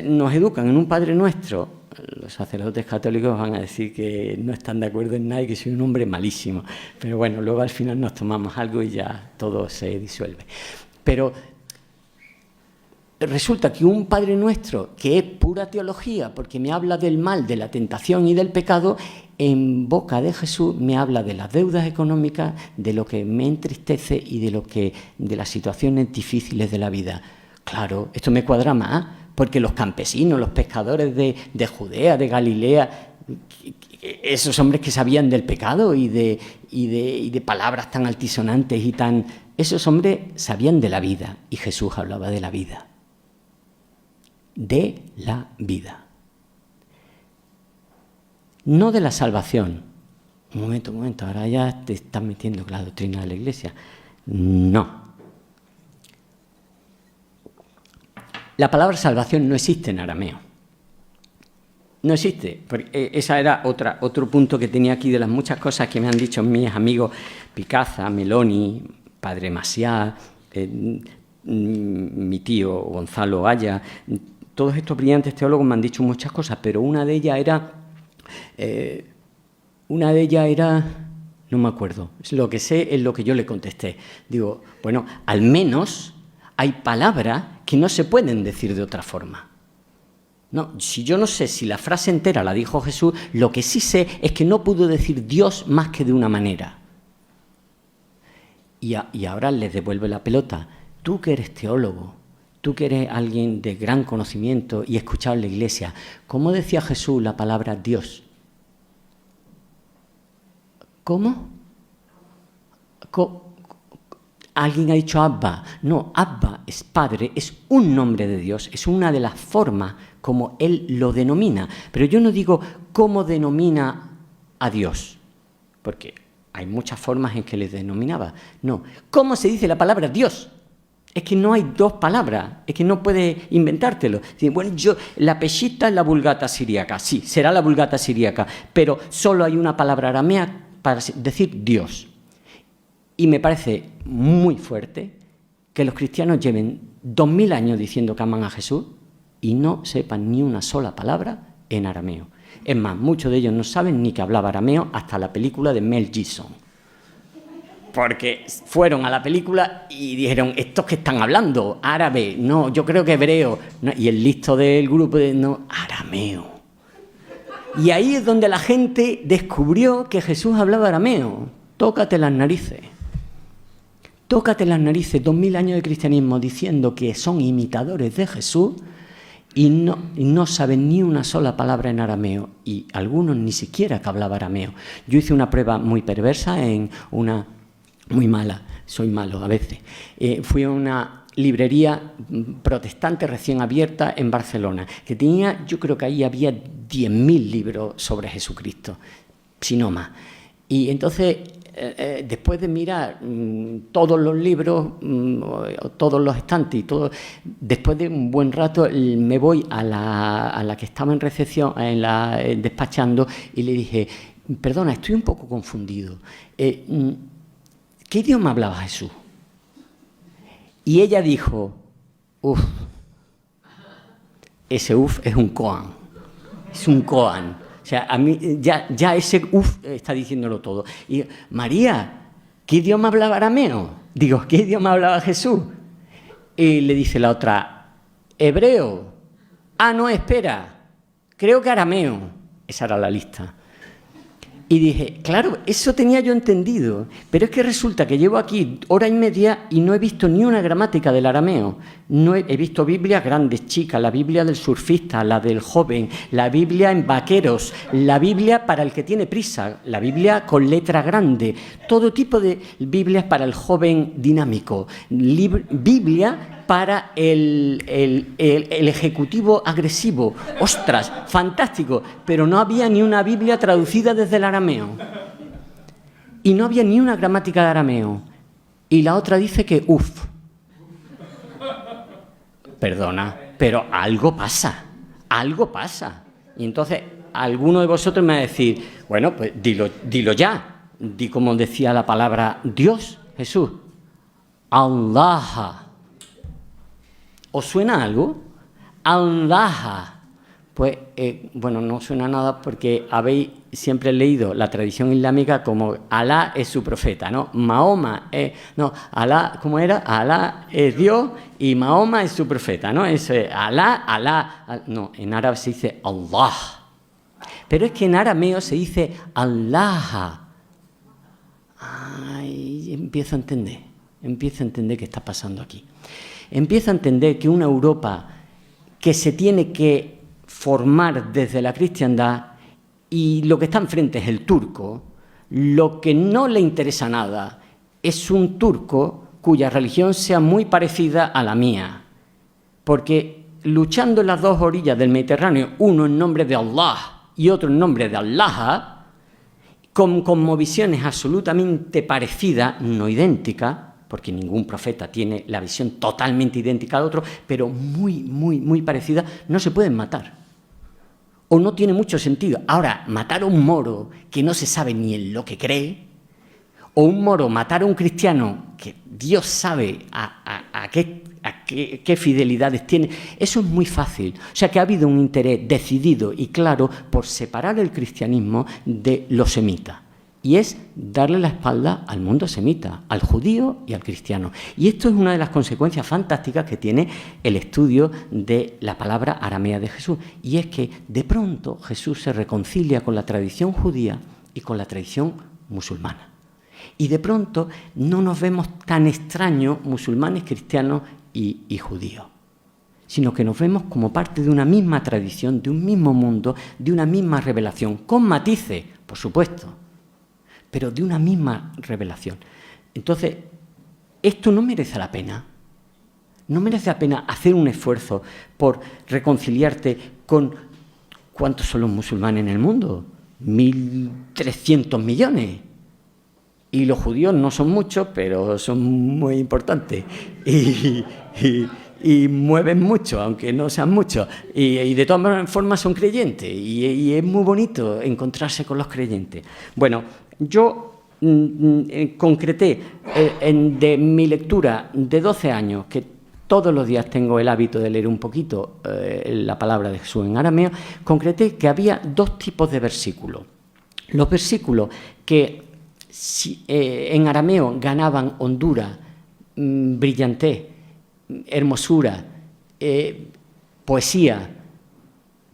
nos educan en un Padre Nuestro, los sacerdotes católicos van a decir que no están de acuerdo en nada y que soy un hombre malísimo, pero bueno, luego al final nos tomamos algo y ya todo se disuelve. Pero resulta que un Padre Nuestro, que es pura teología, porque me habla del mal, de la tentación y del pecado, en boca de Jesús me habla de las deudas económicas, de lo que me entristece y de las situaciones difíciles de la vida. Claro, esto me cuadra más, porque los campesinos, los pescadores de Judea, de Galilea, esos hombres que sabían del pecado y de palabras tan altisonantes y tan... Esos hombres sabían de la vida, y Jesús hablaba de la vida. De la vida. No de la salvación. Un momento, ahora ya te estás metiendo con la doctrina de la Iglesia. No. La palabra salvación no existe en arameo. No existe. Porque esa era otro punto que tenía aquí de las muchas cosas que me han dicho mis amigos Picaza, Meloni, Padre Maciá, mi tío Gonzalo Aya. Todos estos brillantes teólogos me han dicho muchas cosas, pero una de ellas era, no me acuerdo, lo que sé es lo que yo le contesté. Digo, bueno, al menos hay palabras que no se pueden decir de otra forma. No, si yo no sé si la frase entera la dijo Jesús, lo que sí sé es que no pudo decir Dios más que de una manera. Y ahora les devuelve la pelota. Tú que eres teólogo, tú que eres alguien de gran conocimiento y escuchado en la Iglesia, ¿cómo decía Jesús la palabra Dios? ¿Cómo? Alguien ha dicho Abba. No, Abba es Padre, es un nombre de Dios, es una de las formas como Él lo denomina. Pero yo no digo cómo denomina a Dios, porque hay muchas formas en que le denominaba. No, ¿cómo se dice la palabra Dios? Es que no hay dos palabras, es que no puedes inventártelo. Bueno, la peshita es la vulgata siríaca, sí, será la vulgata siríaca, pero solo hay una palabra aramea para decir Dios. Y me parece muy fuerte que los cristianos lleven 2000 años diciendo que aman a Jesús y no sepan ni una sola palabra en arameo. Es más, muchos de ellos no saben ni que hablaba arameo hasta la película de Mel Gibson. Porque fueron a la película y dijeron, ¿estos que están hablando? Árabe, no, yo creo que hebreo. No, y el listo del grupo, no, arameo. Y ahí es donde la gente descubrió que Jesús hablaba arameo. Tócate las narices. Tócate las narices, 2000 años de cristianismo diciendo que son imitadores de Jesús y no saben ni una sola palabra en arameo, y algunos ni siquiera que hablaba arameo. Yo hice una prueba muy perversa en una... muy mala, soy malo a veces. Fui a una librería protestante recién abierta en Barcelona, que tenía, yo creo que ahí había 10.000 libros sobre Jesucristo, si no más. Y entonces, después de mirar todos los libros, todos los estantes y todo, después de un buen rato me voy a la que estaba en recepción, despachando, y le dije, perdona, estoy un poco confundido. ¿Qué idioma hablaba Jesús? Y ella dijo, uff, ese uff es un koan, es un koan. O sea, a mí ya ese uff está diciéndolo todo. Y María, ¿qué idioma hablaba arameo? Digo, ¿qué idioma hablaba Jesús? Y le dice la otra, hebreo. Ah, no, espera, creo que arameo. Esa era la lista. Y dije, claro, eso tenía yo entendido, pero es que resulta que llevo aquí hora y media y no he visto ni una gramática del arameo. No he visto Biblias grandes, chicas, la Biblia del surfista, la del joven, la Biblia en vaqueros, la Biblia para el que tiene prisa, la Biblia con letra grande, todo tipo de Biblias para el joven dinámico, Biblia para el ejecutivo agresivo. ¡Ostras! ¡Fantástico! Pero no había ni una Biblia traducida desde el arameo. Y no había ni una gramática de arameo. Y la otra dice que uff. Perdona, pero algo pasa. Algo pasa. Y entonces alguno de vosotros me va a decir, bueno, pues dilo ya. Di como decía la palabra Dios, Jesús. Allah. ¿Os suena algo? Allah. Pues, bueno, no suena nada porque habéis siempre leído la tradición islámica como Alá es su profeta, ¿no? Mahoma es... No, Alá, ¿cómo era? Alá es Dios y Mahoma es su profeta, ¿no? Es Alá... No, en árabe se dice Allah. Pero es que en arameo se dice Allah. Ay, empiezo a entender qué está pasando aquí. Empiezo a entender que una Europa que se tiene que formar desde la cristiandad y lo que está enfrente es el turco, lo que no le interesa nada es un turco cuya religión sea muy parecida a la mía. Porque luchando en las dos orillas del Mediterráneo, uno en nombre de Allah y otro en nombre de Allah, con visiones absolutamente parecidas, no idénticas, porque ningún profeta tiene la visión totalmente idéntica al otro, pero muy, muy, muy parecida, no se pueden matar. O no tiene mucho sentido. Ahora, matar a un moro que no se sabe ni en lo que cree, o un moro matar a un cristiano que Dios sabe a qué fidelidades tiene, eso es muy fácil. O sea que ha habido un interés decidido y claro por separar el cristianismo de los semitas. Y es darle la espalda al mundo semita, al judío y al cristiano. Y esto es una de las consecuencias fantásticas que tiene el estudio de la palabra aramea de Jesús. Y es que de pronto Jesús se reconcilia con la tradición judía y con la tradición musulmana. Y de pronto no nos vemos tan extraños musulmanes, cristianos y judíos, sino que nos vemos como parte de una misma tradición, de un mismo mundo, de una misma revelación, con matices, por supuesto, pero de una misma revelación. Entonces, esto no merece la pena. No merece la pena hacer un esfuerzo por reconciliarte con... ¿Cuántos son los musulmanes en el mundo? 1.300 millones. Y los judíos no son muchos, pero son muy importantes. Y mueven mucho, aunque no sean muchos. Y de todas formas son creyentes. Y es muy bonito encontrarse con los creyentes. Bueno, yo concreté de mi lectura de 12 años, que todos los días tengo el hábito de leer un poquito la palabra de Jesús en arameo, concreté que había dos tipos de versículos. Los versículos que en arameo ganaban hondura, brillantez, hermosura, poesía,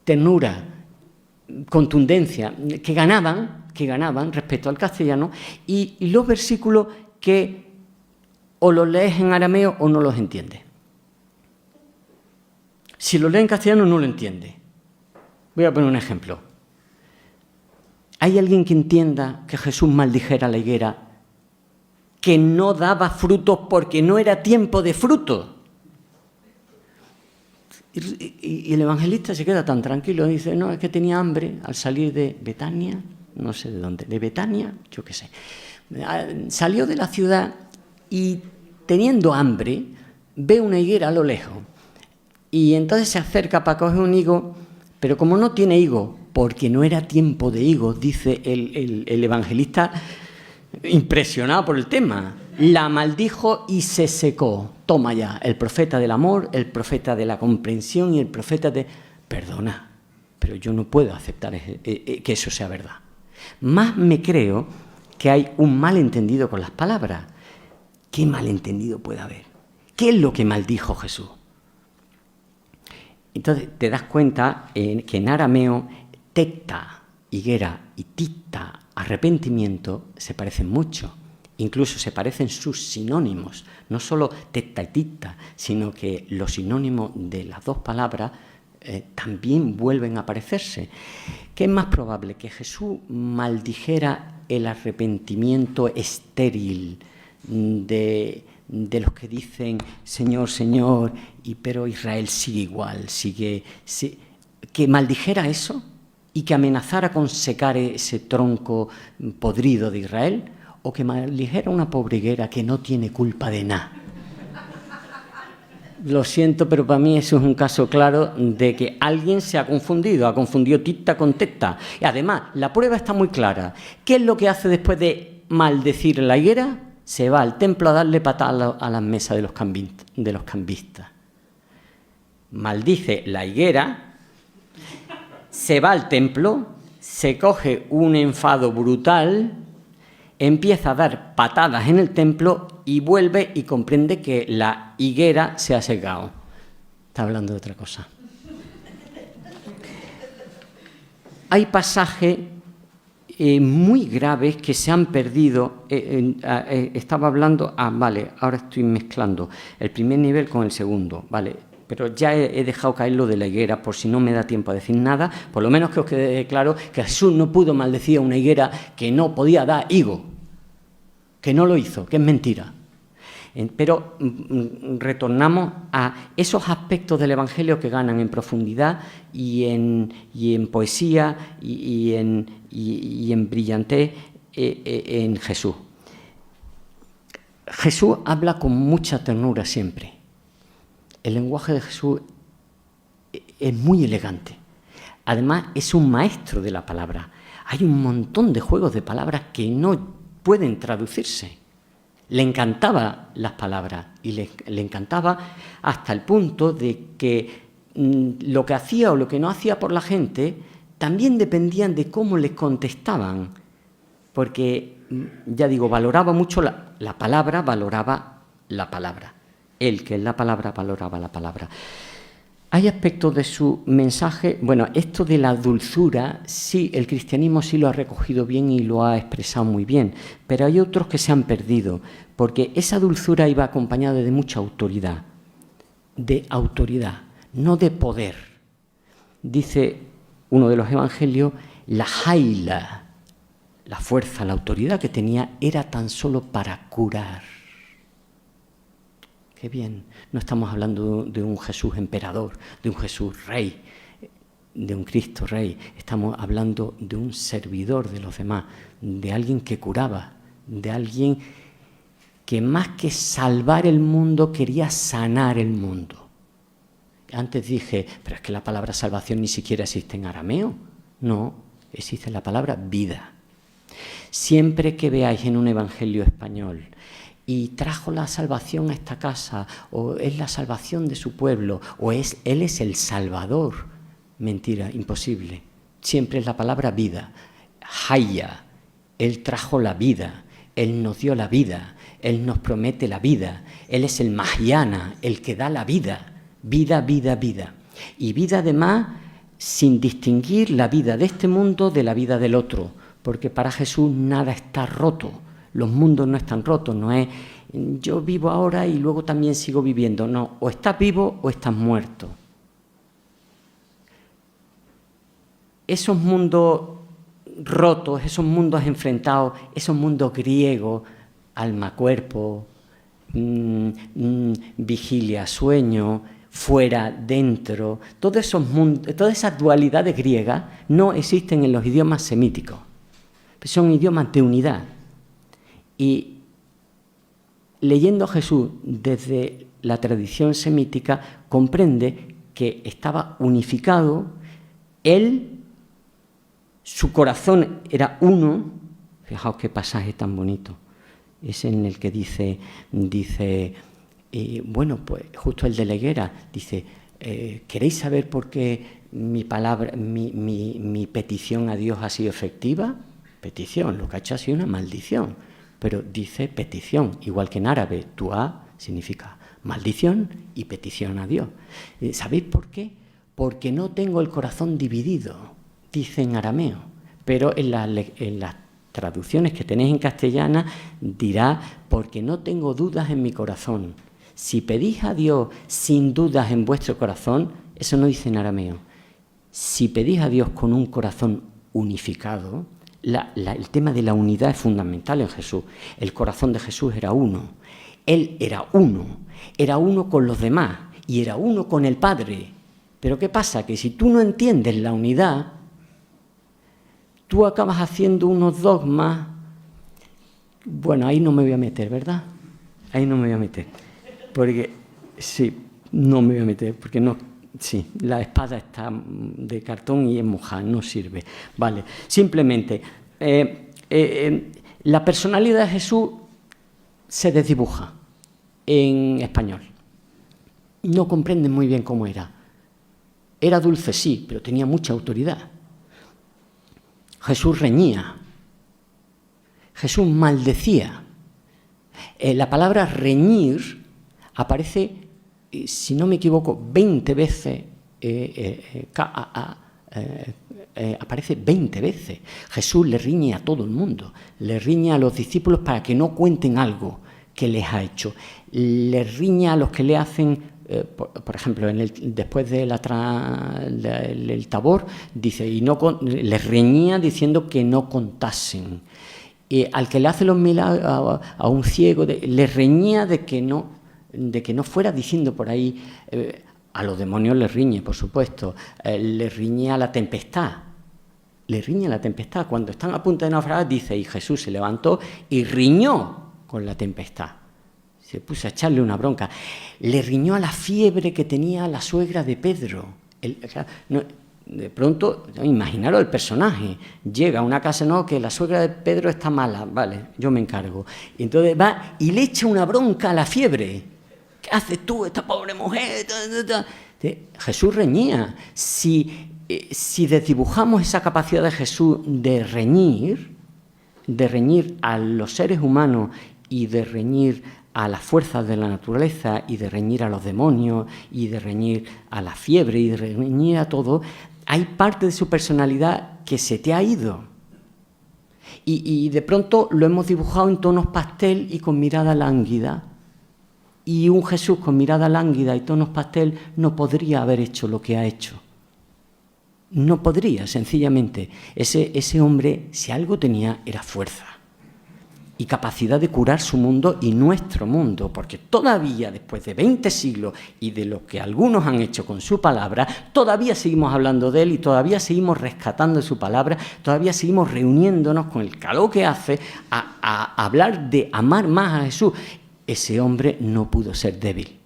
ternura, contundencia, que ganaban respecto al castellano, y los versículos que o los lees en arameo o no los entiendes. Si lo lees en castellano no lo entiendes. Voy a poner un ejemplo. ¿Hay alguien que entienda que Jesús maldijera la higuera que no daba frutos porque no era tiempo de frutos? Y el evangelista se queda tan tranquilo y dice, no, es que tenía hambre al salir de Betania, no sé de dónde, de Betania, yo qué sé. Salió de la ciudad y teniendo hambre ve una higuera a lo lejos y entonces se acerca para coger un higo, pero como no tiene higo, porque no era tiempo de higos, dice el evangelista, impresionado por el tema, la maldijo y se secó. Toma ya, el profeta del amor, el profeta de la comprensión y el profeta de... Perdona, pero yo no puedo aceptar que eso sea verdad. Más me creo que hay un malentendido con las palabras. ¿Qué malentendido puede haber? ¿Qué es lo que maldijo Jesús? Entonces te das cuenta que en arameo teta, higuera, y tita, arrepentimiento, se parecen mucho. Incluso se parecen sus sinónimos. No solo teta y tita, sino que los sinónimos de las dos palabras también vuelven a parecerse. ¿Qué es más probable? ¿Que Jesús maldijera el arrepentimiento estéril de los que dicen Señor, Señor, pero Israel sigue igual, que maldijera eso y que amenazara con secar ese tronco podrido de Israel, o que maldijera una pobre higuera que no tiene culpa de nada? Lo siento, pero para mí eso es un caso claro de que alguien se ha confundido tita con teta. Y además, la prueba está muy clara. ¿Qué es lo que hace después de maldecir la higuera? Se va al templo a darle patadas a las mesas de los cambistas. Maldice la higuera, se va al templo, se coge un enfado brutal, empieza a dar patadas en el templo y vuelve y comprende que la higuera se ha secado. Está hablando de otra cosa. Hay pasajes muy graves que se han perdido. Estaba hablando... vale, ahora estoy mezclando el primer nivel con el segundo, vale, pero ya he dejado caer lo de la higuera por si no me da tiempo a decir nada, por lo menos que os quede claro que Jesús no pudo maldecir a una higuera que no podía dar higo, que no lo hizo, que es mentira. Pero retornamos a esos aspectos del Evangelio que ganan en profundidad y en poesía y en brillantez en Jesús. Jesús habla con mucha ternura siempre. El lenguaje de Jesús es muy elegante. Además, es un maestro de la palabra. Hay un montón de juegos de palabras que no pueden traducirse. Le encantaban las palabras y le encantaba hasta el punto de que lo que hacía o lo que no hacía por la gente también dependían de cómo les contestaban. Porque, ya digo, valoraba mucho la palabra, valoraba la palabra. Él, que es la palabra, valoraba la palabra. Hay aspectos de su mensaje, bueno, esto de la dulzura, sí, el cristianismo sí lo ha recogido bien y lo ha expresado muy bien, pero hay otros que se han perdido, porque esa dulzura iba acompañada de mucha autoridad, no de poder. Dice uno de los evangelios, la jaila, la fuerza, la autoridad que tenía era tan solo para curar. Qué bien, no estamos hablando de un Jesús emperador, de un Jesús rey, de un Cristo rey. Estamos hablando de un servidor de los demás, de alguien que curaba, de alguien que más que salvar el mundo quería sanar el mundo. Antes dije, pero es que la palabra salvación ni siquiera existe en arameo. No, existe la palabra vida. Siempre que veáis en un evangelio español y trajo la salvación a esta casa, o es la salvación de su pueblo, o Él es el Salvador. Mentira, imposible. Siempre es la palabra vida. Haya, Él trajo la vida, Él nos dio la vida, Él nos promete la vida, Él es el Mahiana, el que da la vida. Vida, vida, vida. Y vida además sin distinguir la vida de este mundo de la vida del otro, porque para Jesús nada está roto, los mundos no están rotos, no es yo vivo ahora y luego también sigo viviendo, no, o estás vivo o estás muerto. Esos mundos rotos, esos mundos enfrentados, esos mundos griegos, alma-cuerpo, vigilia-sueño, fuera, dentro, todos esos mundos, todas esas dualidades griegas no existen en los idiomas semíticos, son idiomas de unidad. Y leyendo a Jesús desde la tradición semítica, comprende que estaba unificado, él, su corazón era uno. Fijaos qué pasaje tan bonito, es en el que dice bueno, pues justo el de la higuera, dice, ¿queréis saber por qué mi petición a Dios ha sido efectiva? Petición, lo que ha hecho ha sido una maldición, pero dice petición, igual que en árabe, duá significa maldición y petición a Dios. ¿Sabéis por qué? Porque no tengo el corazón dividido, dice en arameo, pero en las traducciones que tenéis en castellana dirá, porque no tengo dudas en mi corazón. Si pedís a Dios sin dudas en vuestro corazón, eso no dice en arameo. Si pedís a Dios con un corazón unificado, el tema de la unidad es fundamental en Jesús. El corazón de Jesús era uno. Él era uno con los demás y era uno con el Padre. Pero ¿qué pasa? Que si tú no entiendes la unidad, tú acabas haciendo unos dogmas. Bueno, ahí no me voy a meter, ¿verdad? Ahí no me voy a meter. Porque, sí, no me voy a meter, porque no, sí, la espada está de cartón y es mojada, no sirve. Vale, simplemente, la personalidad de Jesús se desdibuja en español. No comprenden muy bien cómo era. Era dulce, sí, pero tenía mucha autoridad. Jesús reñía. Jesús maldecía. La palabra reñir aparece, si no me equivoco, 20 veces, aparece 20 veces. Jesús le riñe a todo el mundo, le riñe a los discípulos para que no cuenten algo que les ha hecho, le riñe a los que le hacen, por ejemplo, después del Tabor, dice, les reñía diciendo que no contasen. Al que le hace los milagros a un ciego, le reñía de que no fuera diciendo por ahí, a los demonios les riñe, por supuesto, le riñe a la tempestad, cuando están a punto de naufragar, dice, y Jesús se levantó y riñó con la tempestad, se puso a echarle una bronca, le riñó a la fiebre que tenía la suegra de Pedro. De pronto, imaginaros el personaje, llega a una casa, no, que la suegra de Pedro está mala, vale, yo me encargo, y entonces va y le echa una bronca a la fiebre. ¿Qué haces tú, esta pobre mujer? Jesús reñía. Si desdibujamos esa capacidad de Jesús de reñir a los seres humanos y de reñir a las fuerzas de la naturaleza y de reñir a los demonios y de reñir a la fiebre y de reñir a todo, hay parte de su personalidad que se te ha ido. Y de pronto lo hemos dibujado en tonos pastel y con mirada lánguida. Y un Jesús con mirada lánguida y tonos pastel no podría haber hecho lo que ha hecho. No podría, sencillamente. Ese hombre, si algo tenía, era fuerza y capacidad de curar su mundo y nuestro mundo, porque todavía después de 20 siglos y de lo que algunos han hecho con su palabra, todavía seguimos hablando de él y todavía seguimos rescatando su palabra, todavía seguimos reuniéndonos con el calor que hace a hablar de amar más a Jesús. Ese hombre no pudo ser débil,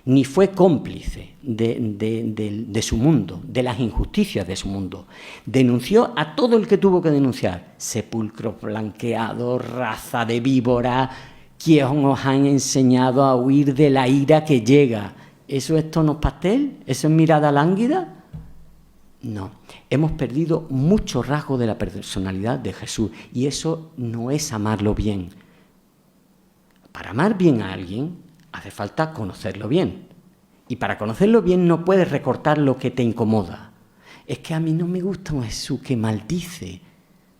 ni fue cómplice de su mundo, de las injusticias de su mundo. Denunció a todo el que tuvo que denunciar. Sepulcro blanqueado, raza de víbora, ¿quién os han enseñado a huir de la ira que llega? ¿Eso es tonos pastel? ¿Eso es mirada lánguida? No, hemos perdido muchos rasgos de la personalidad de Jesús y eso no es amarlo bien. Para amar bien a alguien hace falta conocerlo bien. Y para conocerlo bien no puedes recortar lo que te incomoda. es que a mí no me gusta un Jesús que maldice.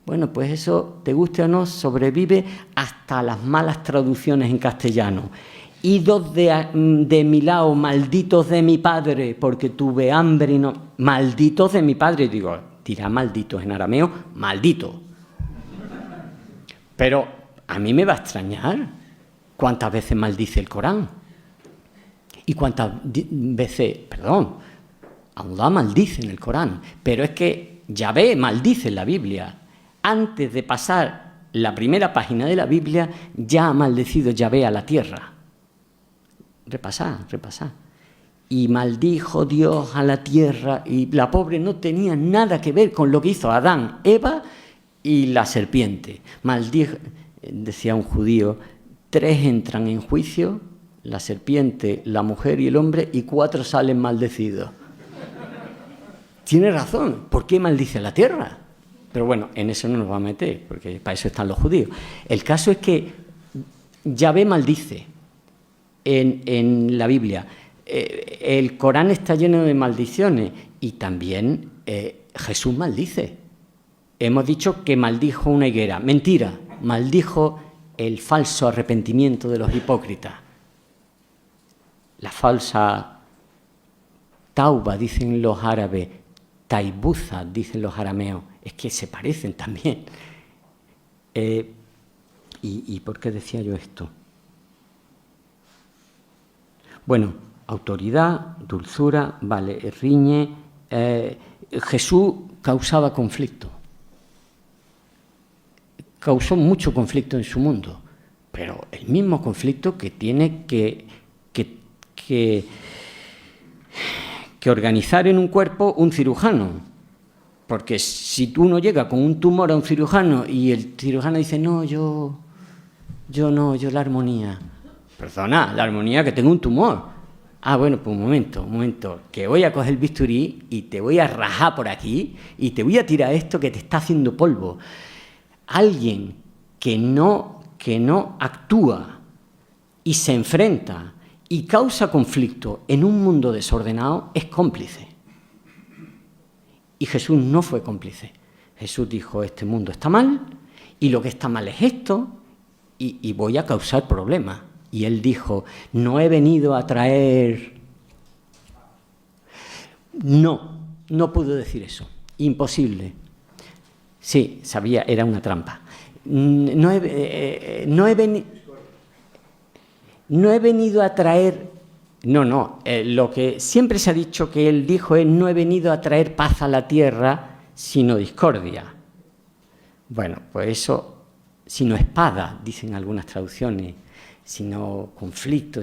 Bueno, pues eso, te guste o no, sobrevive hasta las malas traducciones en castellano. Idos de mi lado, malditos de mi padre, porque tuve hambre y no... Malditos de mi padre, digo, dirá malditos en arameo, maldito. Pero a mí me va a extrañar cuántas veces maldice el Corán. Y cuántas veces, perdón, Allah maldice en el Corán, pero es que Yahvé maldice en la Biblia. Antes de pasar la primera página de la Biblia, ya ha maldecido Yahvé a la tierra. Repasad. Y maldijo Dios a la tierra, y la pobre no tenía nada que ver con lo que hizo Adán, Eva y la serpiente. Maldijo, decía un judío, 3 entran en juicio, la serpiente, la mujer y el hombre, y 4 salen maldecidos. Tiene razón, ¿por qué maldice la tierra? Pero bueno, en eso no nos va a meter, porque para eso están los judíos. El caso es que Yahvé maldice en la Biblia. El Corán está lleno de maldiciones y también Jesús maldice. Hemos dicho que maldijo una higuera. Mentira, maldijo el falso arrepentimiento de los hipócritas. La falsa tauba, dicen los árabes, taibuza, dicen los arameos. Es que se parecen también. ¿Y por qué decía yo esto? Bueno, autoridad, dulzura, vale, riñe. Jesús causaba conflicto. Causó mucho conflicto en su mundo, pero el mismo conflicto que tiene que organizar en un cuerpo un cirujano. Porque si tú no llegas con un tumor a un cirujano y el cirujano dice, no, yo la armonía. Perdona, la armonía, que tengo un tumor. Ah, bueno, pues un momento, que voy a coger el bisturí y te voy a rajar por aquí y te voy a tirar esto que te está haciendo polvo. Alguien que no actúa y se enfrenta y causa conflicto en un mundo desordenado es cómplice. Y Jesús no fue cómplice. Jesús dijo, este mundo está mal y lo que está mal es esto y voy a causar problemas. Y él dijo, no he venido a traer... No pudo decir eso. Imposible. Sí, sabía, era una trampa. No he venido a traer... lo que siempre se ha dicho que él dijo es, no he venido a traer paz a la tierra, sino discordia. Bueno, pues eso, sino espada, dicen algunas traducciones, sino conflicto.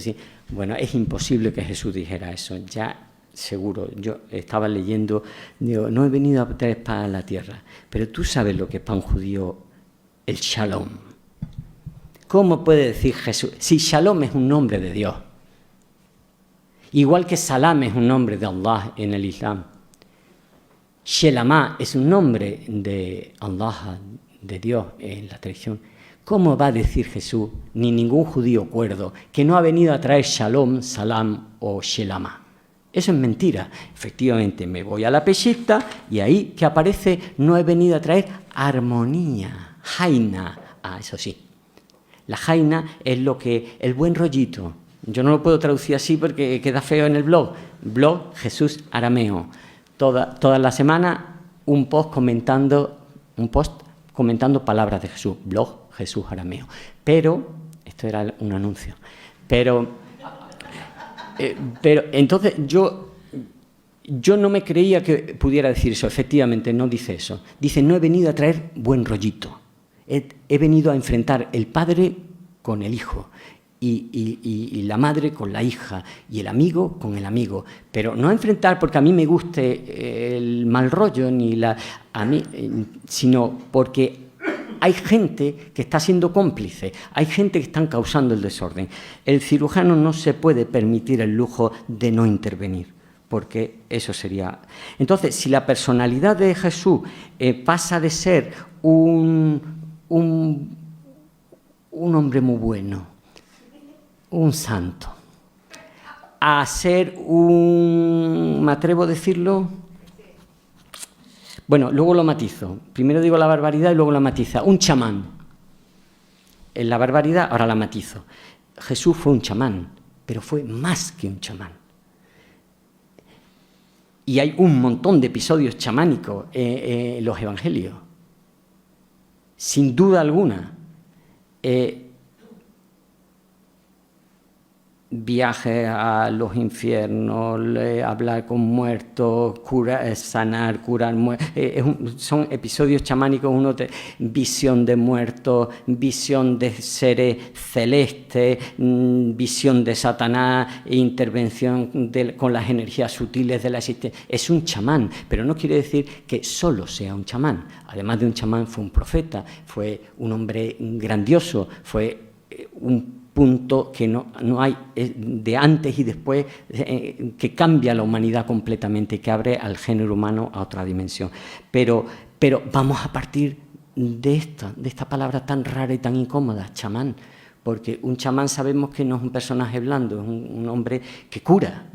Bueno, es imposible que Jesús dijera eso, ya seguro. Yo estaba leyendo, digo, no he venido a traer paz a la tierra, pero tú sabes lo que es para un judío el shalom. ¿Cómo puede decir Jesús? Si shalom es un nombre de Dios. Igual que Salam es un nombre de Allah en el Islam. Shelamá es un nombre de Allah, de Dios en la tradición. ¿Cómo va a decir Jesús, ni ningún judío cuerdo, que no ha venido a traer Shalom, Salam o Shelamá? Eso es mentira. Efectivamente, me voy a la Peshita y ahí que aparece, no he venido a traer armonía, jaina. Ah, eso sí. La jaina es el buen rollito. Yo no lo puedo traducir así porque queda feo en el blog. Blog Jesús Arameo. Toda la semana un post comentando palabras de Jesús. Blog Jesús Arameo. Pero, esto era un anuncio, pero entonces yo no me creía que pudiera decir eso. Efectivamente, no dice eso. Dice, no he venido a traer buen rollito. He venido a enfrentar el padre con el hijo. Y la madre con la hija y el amigo con el amigo, pero no enfrentar porque a mí me guste el mal rollo sino porque hay gente que está siendo cómplice, hay gente que están causando el desorden. El cirujano no se puede permitir el lujo de no intervenir, porque eso sería... Entonces, si la personalidad de Jesús pasa de ser un hombre muy bueno, un santo, a ser me atrevo a decirlo, Bueno, luego lo matizo. Primero digo la barbaridad y luego la matiza. Un chamán. En la barbaridad, ahora la matizo. Jesús fue un chamán, pero fue más que un chamán. Y hay un montón de episodios chamánicos en los evangelios. Sin duda alguna. Viajes a los infiernos, hablar con muertos, sanar, curar muertos. Son episodios chamánicos, visión de muertos, visión de seres celestes, visión de Satanás, intervención con las energías sutiles de la existencia. Es un chamán, pero no quiere decir que solo sea un chamán. Además de un chamán, fue un profeta, fue un hombre grandioso, fue un punto que no hay de antes y después, que cambia la humanidad completamente, que abre al género humano a otra dimensión. Pero vamos a partir de esta palabra tan rara y tan incómoda, chamán, porque un chamán sabemos que no es un personaje blando, es un hombre que cura,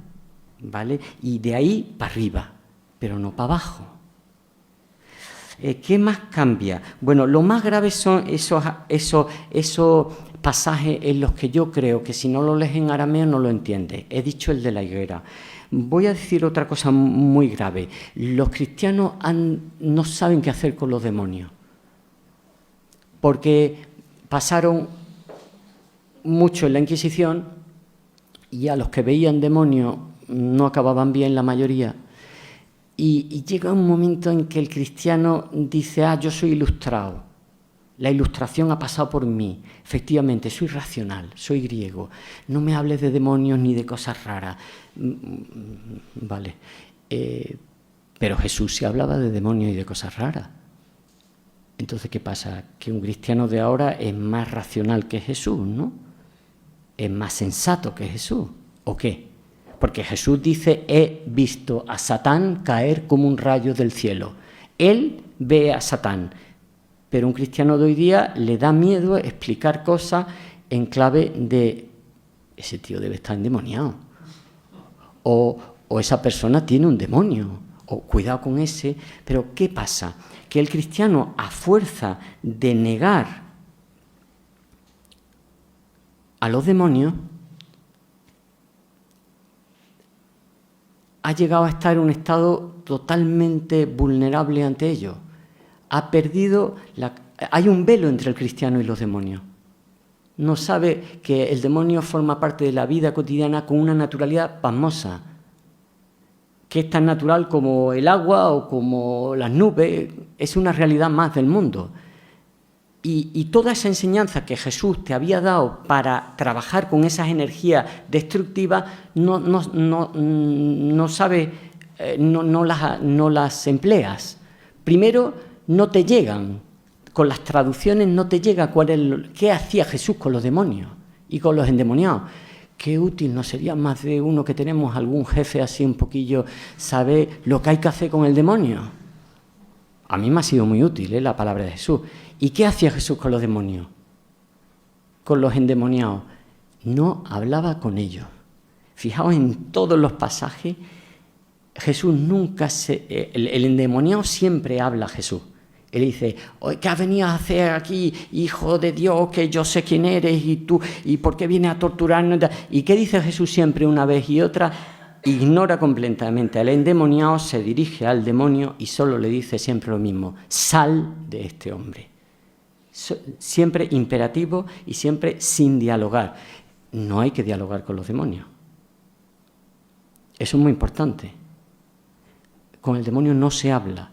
¿vale? Y de ahí para arriba, pero no para abajo. ¿Qué más cambia? Bueno, lo más grave son esos pasajes en los que yo creo que si no lo lees en arameo no lo entiendes. He dicho el de la higuera. Voy a decir otra cosa muy grave. Los cristianos no saben qué hacer con los demonios, porque pasaron mucho en la Inquisición y a los que veían demonios no acababan bien la mayoría. Y llega un momento en que el cristiano dice, yo soy ilustrado, la ilustración ha pasado por mí, efectivamente, soy racional, soy griego, no me hables de demonios ni de cosas raras, vale, pero Jesús sí hablaba de demonios y de cosas raras. Entonces, ¿qué pasa? Que un cristiano de ahora es más racional que Jesús, ¿no? Es más sensato que Jesús, ¿o qué? Porque Jesús dice, he visto a Satán caer como un rayo del cielo. Él ve a Satán, pero un cristiano de hoy día le da miedo explicar cosas en clave de ese tío debe estar endemoniado, o esa persona tiene un demonio, o cuidado con ese. Pero ¿qué pasa? Que el cristiano, a fuerza de negar a los demonios, ha llegado a estar en un estado totalmente vulnerable ante ellos. Ha perdido hay un velo entre el cristiano y los demonios. No sabe que el demonio forma parte de la vida cotidiana con una naturalidad pasmosa, que es tan natural como el agua o como las nubes, es una realidad más del mundo. Y toda esa enseñanza que Jesús te había dado para trabajar con esas energías destructivas, no las empleas. Primero, no te llegan, con las traducciones no te llega qué hacía Jesús con los demonios y con los endemoniados. Qué útil nos sería más de uno que tenemos algún jefe así un poquillo, saber lo que hay que hacer con el demonio. A mí me ha sido muy útil la palabra de Jesús. ¿Y qué hacía Jesús con los demonios? Con los endemoniados. No hablaba con ellos. Fijaos en todos los pasajes, Jesús nunca el endemoniado siempre habla a Jesús. Él dice, ¿qué has venido a hacer aquí, hijo de Dios, que yo sé quién eres y tú, y por qué vienes a torturarnos? ¿Y qué dice Jesús siempre una vez y otra? Ignora completamente al endemoniado, se dirige al demonio y solo le dice siempre lo mismo, sal de este hombre. Siempre imperativo y siempre sin dialogar. No hay que dialogar con los demonios. Eso es muy importante. Con el demonio no se habla,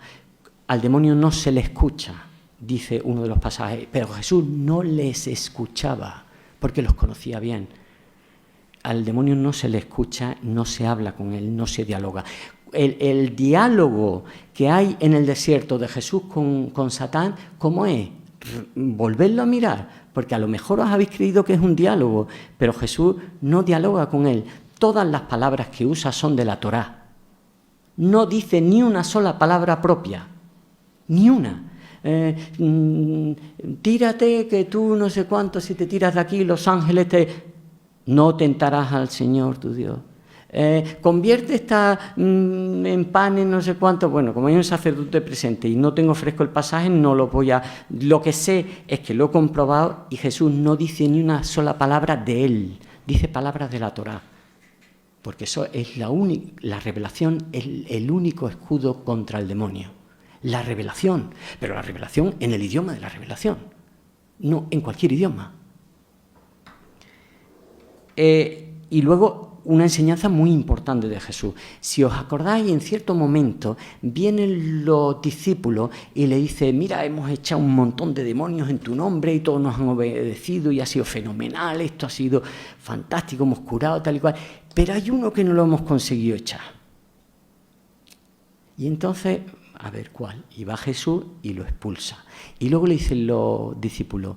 al demonio no se le escucha, dice uno de los pasajes, pero Jesús no les escuchaba porque los conocía bien. Al demonio no se le escucha, no se habla con él, no se dialoga. El diálogo que hay en el desierto de Jesús con Satán, ¿cómo es? Volverlo a mirar, porque a lo mejor os habéis creído que es un diálogo, pero Jesús no dialoga con él. Todas las palabras que usa son de la Torá. No dice ni una sola palabra propia, ni una. Tírate, que tú no sé cuánto, si te tiras de aquí, los ángeles no tentarás al Señor tu Dios. Convierte esta en panes, no sé cuánto. Bueno, como hay un sacerdote presente y no tengo fresco el pasaje, no lo voy a... Lo que sé es que lo he comprobado y Jesús no dice ni una sola palabra de él, dice palabras de la Torá. Porque eso es la revelación es el único escudo contra el demonio. La revelación, pero la revelación en el idioma de la revelación, no en cualquier idioma. Y luego una enseñanza muy importante de Jesús. Si os acordáis, en cierto momento vienen los discípulos y le dicen, mira, hemos echado un montón de demonios en tu nombre y todos nos han obedecido y ha sido fenomenal, esto ha sido fantástico, hemos curado tal y cual, pero hay uno que no lo hemos conseguido echar. Y entonces, a ver cuál, y va Jesús y lo expulsa. Y luego le dicen los discípulos,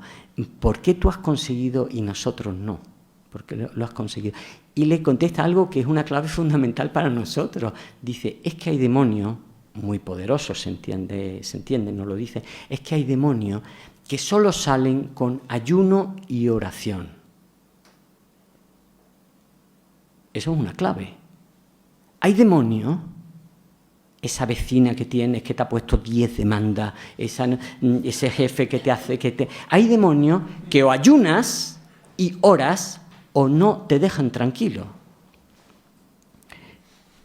¿por qué tú has conseguido y nosotros no? Porque lo has conseguido. Y le contesta algo que es una clave fundamental para nosotros. Dice, es que hay demonios muy poderosos, se entiende, no lo dice, es que hay demonios que solo salen con ayuno y oración. Eso es una clave. Hay demonios, esa vecina que tienes que te ha puesto 10 demandas, ese jefe que te hace... Hay demonios que o ayunas y oras o no te dejan tranquilo.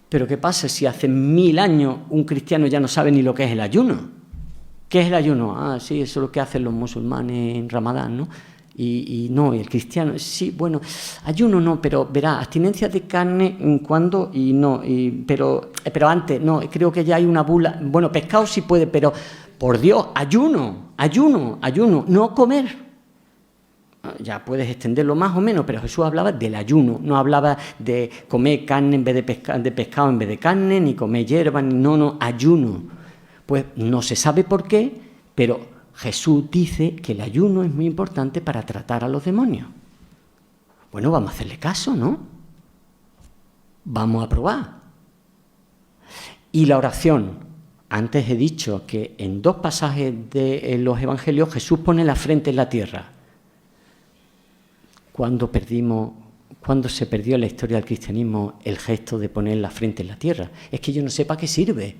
Pero ¿qué pasa si hace 1000 años un cristiano ya no sabe ni lo que es el ayuno? ¿Qué es el ayuno? Ah, sí, eso es lo que hacen los musulmanes en Ramadán, ¿no? Y no, y el cristiano, sí, bueno, ayuno no, pero verá, abstinencia de carne cuando y no, pero antes, no, creo que ya hay una bula, bueno, pescado sí puede, pero por Dios, ayuno, no comer. Ya puedes extenderlo más o menos, pero Jesús hablaba del ayuno, no hablaba de comer carne en vez de pescado en vez de carne, ni comer hierba, no, ayuno. Pues no se sabe por qué, pero Jesús dice que el ayuno es muy importante para tratar a los demonios. Bueno, vamos a hacerle caso, ¿no? Vamos a probar. Y la oración. Antes he dicho que en 2 pasajes de los evangelios Jesús pone la frente en la tierra. Cuando se perdió en la historia del cristianismo el gesto de poner la frente en la tierra. Es que yo no sé para qué sirve.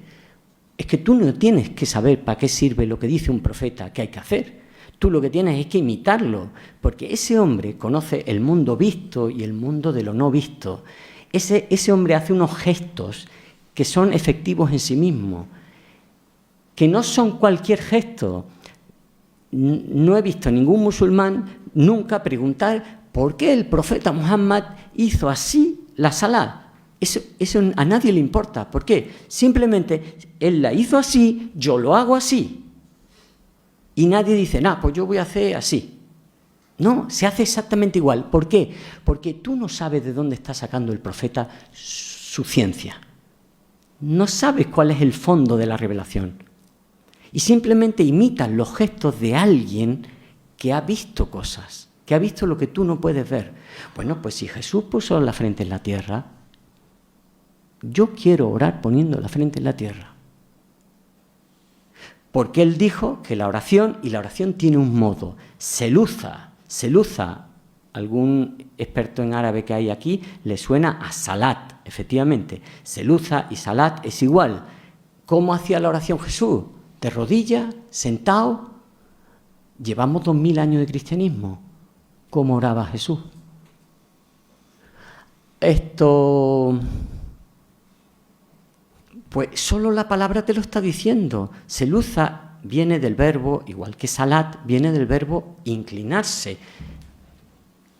Es que tú no tienes que saber para qué sirve lo que dice un profeta que hay que hacer. Tú lo que tienes es que imitarlo, porque ese hombre conoce el mundo visto y el mundo de lo no visto. Ese hombre hace unos gestos que son efectivos en sí mismos, que no son cualquier gesto. No he visto a ningún musulmán nunca preguntar ¿por qué el profeta Muhammad hizo así la salá? Eso a nadie le importa. ¿Por qué? Simplemente él la hizo así, yo lo hago así. Y nadie dice, pues yo voy a hacer así. No, se hace exactamente igual. ¿Por qué? Porque tú no sabes de dónde está sacando el profeta su ciencia. No sabes cuál es el fondo de la revelación. Y simplemente imitas los gestos de alguien que ha visto cosas, que ha visto lo que tú no puedes ver. Bueno, pues si Jesús puso la frente en la tierra, yo quiero orar poniendo la frente en la tierra. Porque él dijo que la oración tiene un modo, seluza. Algún experto en árabe que hay aquí le suena a salat, efectivamente. Seluza y salat es igual. ¿Cómo hacía la oración Jesús? De rodillas, sentado. Llevamos 2000 años de cristianismo. ¿Cómo oraba Jesús? Pues solo la palabra te lo está diciendo. Seluza viene del verbo, igual que salat, viene del verbo inclinarse.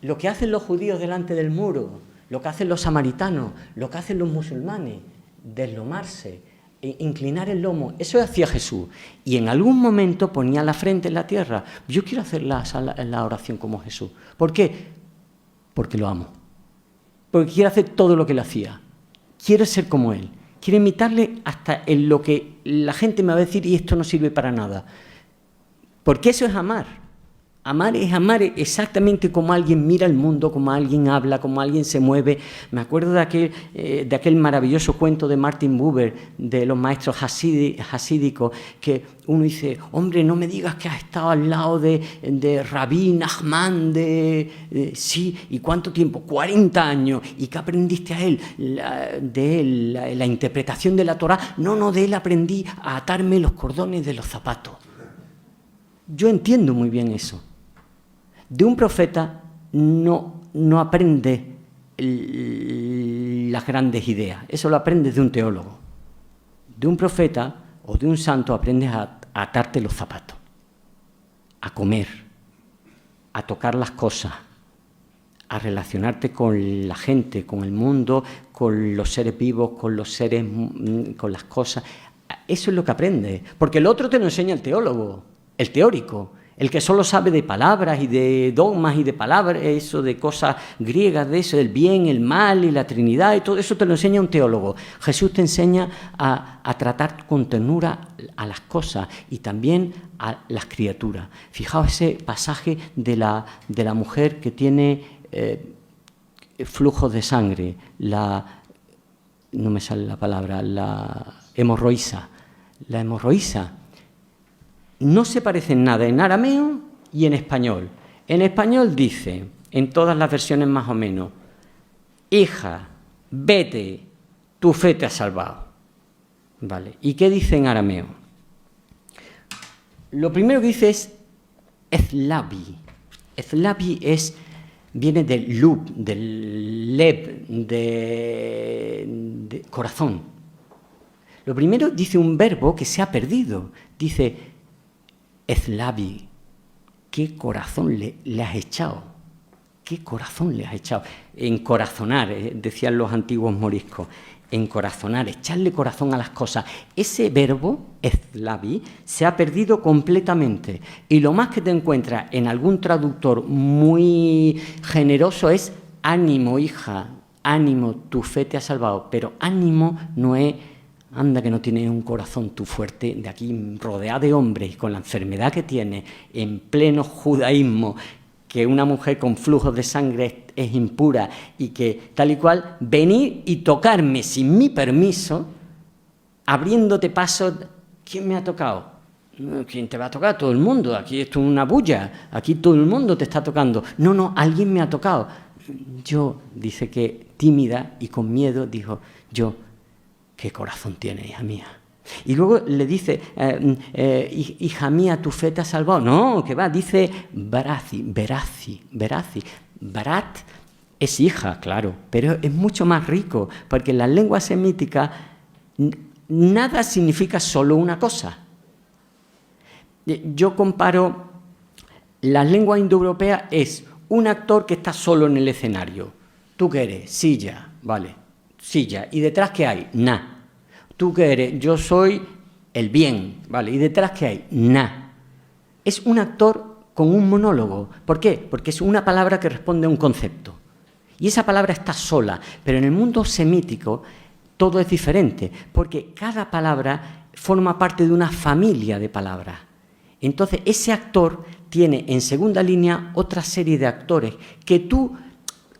Lo que hacen los judíos delante del muro, lo que hacen los samaritanos, lo que hacen los musulmanes, deslomarse, inclinar el lomo, eso hacía Jesús. Y en algún momento ponía la frente en la tierra. Yo quiero hacer la oración como Jesús. ¿Por qué? Porque lo amo. Porque quiero hacer todo lo que él hacía. Quiero ser como él. Quiero imitarle hasta en lo que la gente me va a decir y esto no sirve para nada. Porque eso es amar. Amar es amar exactamente como alguien mira el mundo, como alguien habla, como alguien se mueve. Me acuerdo de aquel maravilloso cuento de Martin Buber, de los maestros hasídicos, que uno dice, hombre, no me digas que has estado al lado de Rabí Nachman, sí, ¿y cuánto tiempo? 40 años. ¿Y qué aprendiste de él? La interpretación de la Torá. No, de él aprendí a atarme los cordones de los zapatos. Yo entiendo muy bien eso. De un profeta no aprende las grandes ideas, eso lo aprendes de un teólogo. De un profeta o de un santo aprendes a atarte los zapatos, a comer, a tocar las cosas, a relacionarte con la gente, con el mundo, con los seres vivos, con los seres, con las cosas. Eso es lo que aprendes, porque el otro te lo enseña el teólogo, el teórico. El que solo sabe de palabras y de dogmas y de palabras, eso de cosas griegas, de eso, del bien, el mal y la Trinidad, y todo eso te lo enseña un teólogo. Jesús te enseña a tratar con ternura a las cosas y también a las criaturas. Fijaos ese pasaje de la mujer que tiene flujos de sangre, no me sale la palabra, la hemorroísa. La hemorroísa no se parece en nada en arameo y en español. En español dice, en todas las versiones más o menos, hija, vete, tu fe te ha salvado. ¿Vale? ¿Y qué dice en arameo? Lo primero que dice es ezlabi. Ezlabi viene del lub, del lev, de corazón. Lo primero dice un verbo que se ha perdido. Dice ezlabi, ¿qué corazón le has echado? ¿Qué corazón le has echado? Encorazonar, decían los antiguos moriscos. Encorazonar, echarle corazón a las cosas. Ese verbo, ezlabi, se ha perdido completamente. Y lo más que te encuentras en algún traductor muy generoso es ánimo, hija, ánimo, tu fe te ha salvado. Pero ánimo no es... Anda que no tienes un corazón tú fuerte, de aquí rodeada de hombres, con la enfermedad que tiene, en pleno judaísmo, que una mujer con flujos de sangre es impura y que tal y cual, venir y tocarme sin mi permiso, abriéndote paso. ¿Quién me ha tocado? ¿Quién te va a tocar? Todo el mundo. Aquí esto es una bulla, aquí todo el mundo te está tocando. No, alguien me ha tocado. Yo, dice que tímida y con miedo, dijo, ¿qué corazón tiene, hija mía? Y luego le dice, hija mía, tu fe te ha salvado. No, que va, dice verazi. Barat es hija, claro, pero es mucho más rico, porque en las lenguas semíticas nada significa solo una cosa. Yo comparo, las lenguas indoeuropeas es un actor que está solo en el escenario. ¿Tú qué eres? Silla, vale. Silla. ¿Y detrás qué hay? Nada. ¿Tú qué eres? Yo soy el bien, ¿vale? ¿Y detrás qué hay? Nada. Es un actor con un monólogo. ¿Por qué? Porque es una palabra que responde a un concepto. Y esa palabra está sola. Pero en el mundo semítico todo es diferente, porque cada palabra forma parte de una familia de palabras. Entonces, ese actor tiene en segunda línea otra serie de actores que tú...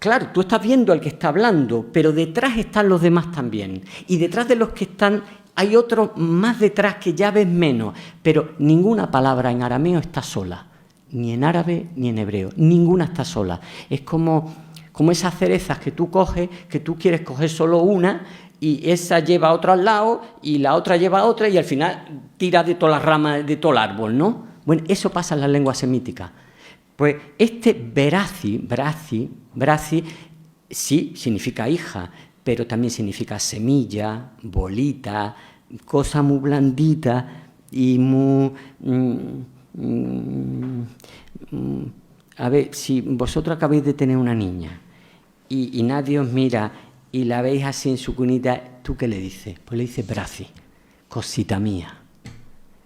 Claro, tú estás viendo al que está hablando, pero detrás están los demás también. Y detrás de los que están hay otros más detrás que ya ves menos. Pero ninguna palabra en arameo está sola. Ni en árabe ni en hebreo. Ninguna está sola. Es como esas cerezas que tú coges, que tú quieres coger solo una y esa lleva a otra al lado y la otra lleva a otra y al final tira de todas las ramas de todo el árbol, ¿no? Bueno, eso pasa en las lenguas semíticas. Pues este brazi, sí, significa hija, pero también significa semilla, bolita, cosa muy blandita y muy... a ver, si vosotros acabáis de tener una niña y nadie os mira y la veis así en su cunita, ¿tú qué le dices? Pues le dices brazi, cosita mía.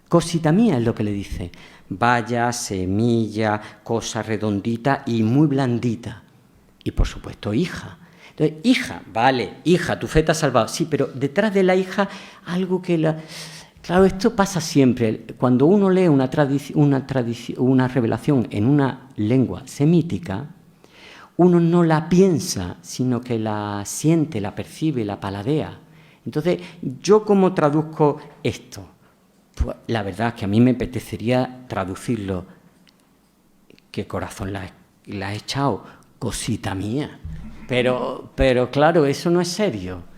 Cosita mía es lo que le dice. Vaya, semilla, cosa redondita y muy blandita. Y por supuesto, hija. Entonces, hija, vale, hija, tu fe te ha salvado. Sí, pero detrás de la hija algo que Claro, esto pasa siempre. Cuando uno lee una revelación en una lengua semítica, uno no la piensa, sino que la siente, la percibe, la paladea. Entonces, ¿yo cómo traduzco esto? Pues la verdad es que a mí me apetecería traducirlo. ¿Qué corazón la has echado? Cosita mía. Pero claro, eso no es serio.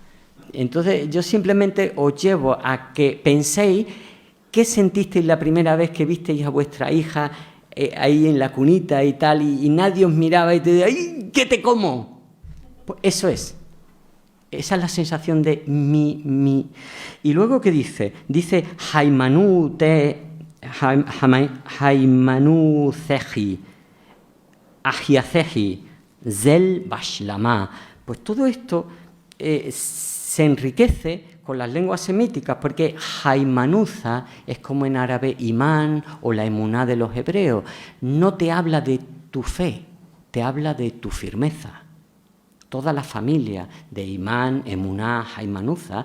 Entonces, yo simplemente os llevo a que penséis qué sentisteis la primera vez que visteis a vuestra hija ahí en la cunita y tal, y nadie os miraba y te decía, ¡ay, que te como! Pues eso es. Esa es la sensación de mi. Y luego, ¿qué dice? Dice, Haimanu Ceji, Agiaceji, Zel Bashlama. Pues todo esto se enriquece con las lenguas semíticas, porque Haimanuza es como en árabe imán o la emuná de los hebreos. No te habla de tu fe, te habla de tu firmeza. Toda la familia de imán, emuná, Haimanuza,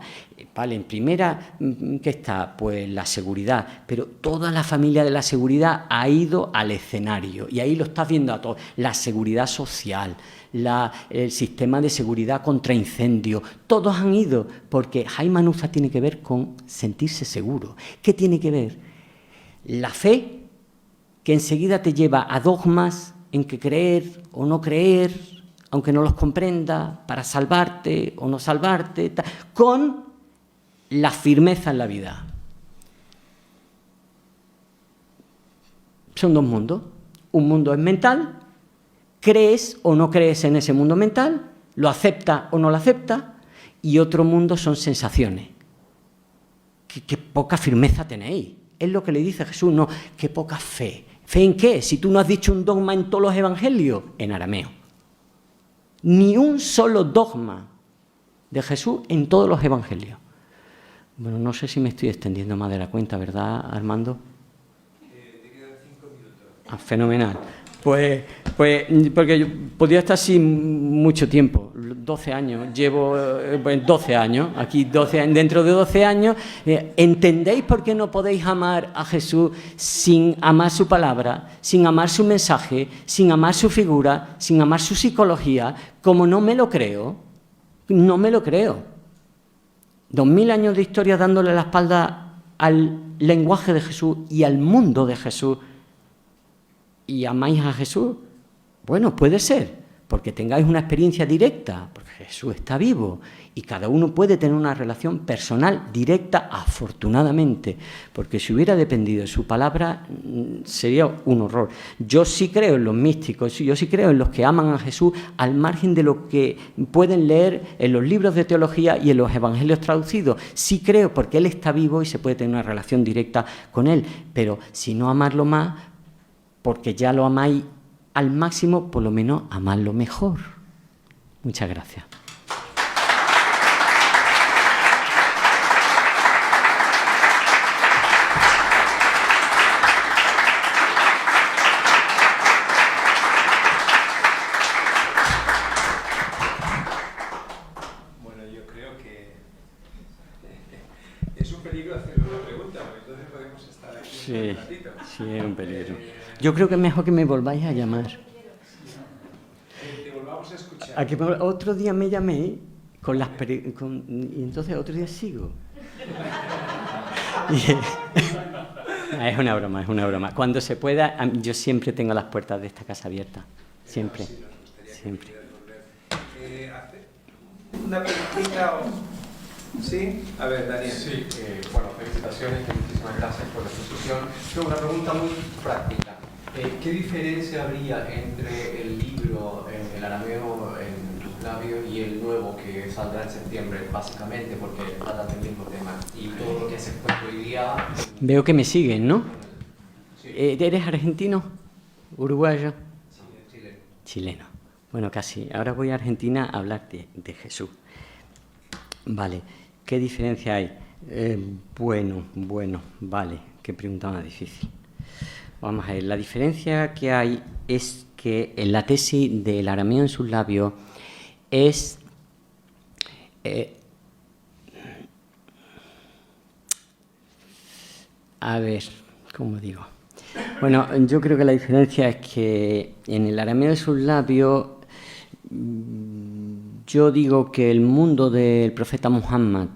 vale, en primera, ¿qué está? Pues la seguridad, pero toda la familia de la seguridad ha ido al escenario, y ahí lo estás viendo a todos, la seguridad social, el sistema de seguridad contra incendios, todos han ido, porque Haimanuza tiene que ver con sentirse seguro. ¿Qué tiene que ver? La fe, que enseguida te lleva a dogmas en que creer o no creer, aunque no los comprenda, para salvarte o no salvarte, con la firmeza en la vida. Son dos mundos. Un mundo es mental, crees o no crees en ese mundo mental, lo aceptas o no lo aceptas, y otro mundo son sensaciones. Qué poca firmeza tenéis. Es lo que le dice Jesús, no, qué poca fe. ¿Fe en qué? Si tú no has dicho un dogma en todos los evangelios, en arameo. Ni un solo dogma de Jesús en todos los evangelios. Bueno, no sé si me estoy extendiendo más de la cuenta, ¿verdad, Armando? Te quedan 5 minutos. Ah, fenomenal. Pues porque yo podría estar así mucho tiempo, 12 años, llevo 12 años, aquí 12 años, dentro de 12 años, ¿entendéis por qué no podéis amar a Jesús sin amar su palabra, sin amar su mensaje, sin amar su figura, sin amar su psicología? Como no me lo creo, no me lo creo. 2000 años de historia dándole la espalda al lenguaje de Jesús y al mundo de Jesús. ¿Y amáis a Jesús? Bueno, puede ser, porque tengáis una experiencia directa, porque Jesús está vivo y cada uno puede tener una relación personal directa, afortunadamente, porque si hubiera dependido de su palabra sería un horror. Yo sí creo en los místicos, yo sí creo en los que aman a Jesús al margen de lo que pueden leer en los libros de teología y en los evangelios traducidos. Sí creo porque Él está vivo y se puede tener una relación directa con Él, pero si no amarlo más, porque ya lo amáis al máximo, por lo menos amadlo mejor. Muchas gracias. Bueno, yo creo que es un peligro hacerle una pregunta, porque entonces podemos estar aquí un ratito. Sí, es un peligro. Yo creo que es mejor que me volváis a llamar. Te volvamos a escuchar. Otro día me llamé y entonces otro día sigo. Es una broma, es una broma. Cuando se pueda, yo siempre tengo las puertas de esta casa abiertas. Siempre. Sí, nos gustaría Siempre. que pudieras volver. ¿Hacer una preguntita o...? ¿Sí? A ver, Daniel. Sí, bueno, felicitaciones y muchísimas gracias por la exposición. Tengo una pregunta muy práctica. ¿Qué diferencia habría entre el libro, el arameo en tus labios, y el nuevo que saldrá en septiembre, básicamente, porque tratan del mismo tema? Y todo lo que se expuesto hoy día... Veo que me siguen, ¿no? Sí. ¿Eres argentino? ¿Uruguayo? Sí, chileno. Chileno. Bueno, casi. Ahora voy a Argentina a hablar de Jesús. Vale. ¿Qué diferencia hay? Bueno, vale. Qué pregunta más difícil. Vamos a ver. La diferencia que hay es que en la tesis del arameo en sus labios es... A ver, ¿cómo digo? Bueno, yo creo que la diferencia es que en el arameo de sus labios, yo digo que el mundo del profeta Muhammad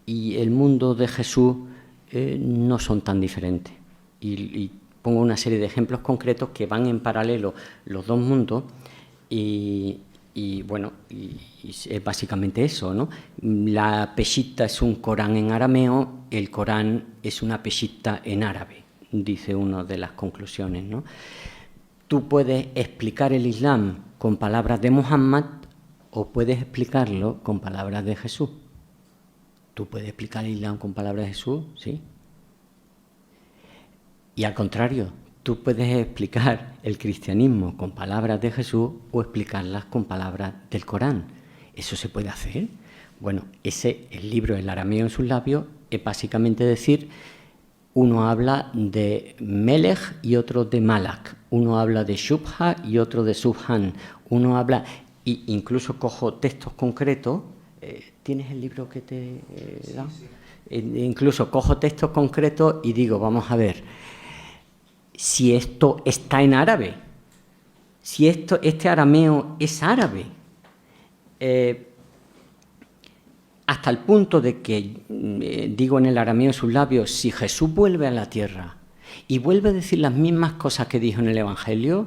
y el mundo de Jesús no son tan diferentes. Y pongo una serie de ejemplos concretos que van en paralelo los dos mundos y es básicamente eso, ¿no? La Peshita es un Corán en arameo, el Corán es una Peshita en árabe, dice una de las conclusiones, ¿no? Tú puedes explicar el Islam con palabras de Muhammad o puedes explicarlo con palabras de Jesús. ¿Tú puedes explicar el Islam con palabras de Jesús? Sí. Y al contrario, tú puedes explicar el cristianismo con palabras de Jesús o explicarlas con palabras del Corán. ¿Eso se puede hacer? Bueno, el libro El arameo en sus labios es básicamente decir, uno habla de Melech y otro de Malak, uno habla de Shubha y otro de Subhan, uno habla, e incluso cojo textos concretos. ¿Tienes el libro que te he dado? Sí. Incluso cojo textos concretos y digo, vamos a ver, si esto está en árabe, si este arameo es árabe, hasta el punto de que, digo en el arameo de sus labios, si Jesús vuelve a la tierra y vuelve a decir las mismas cosas que dijo en el Evangelio,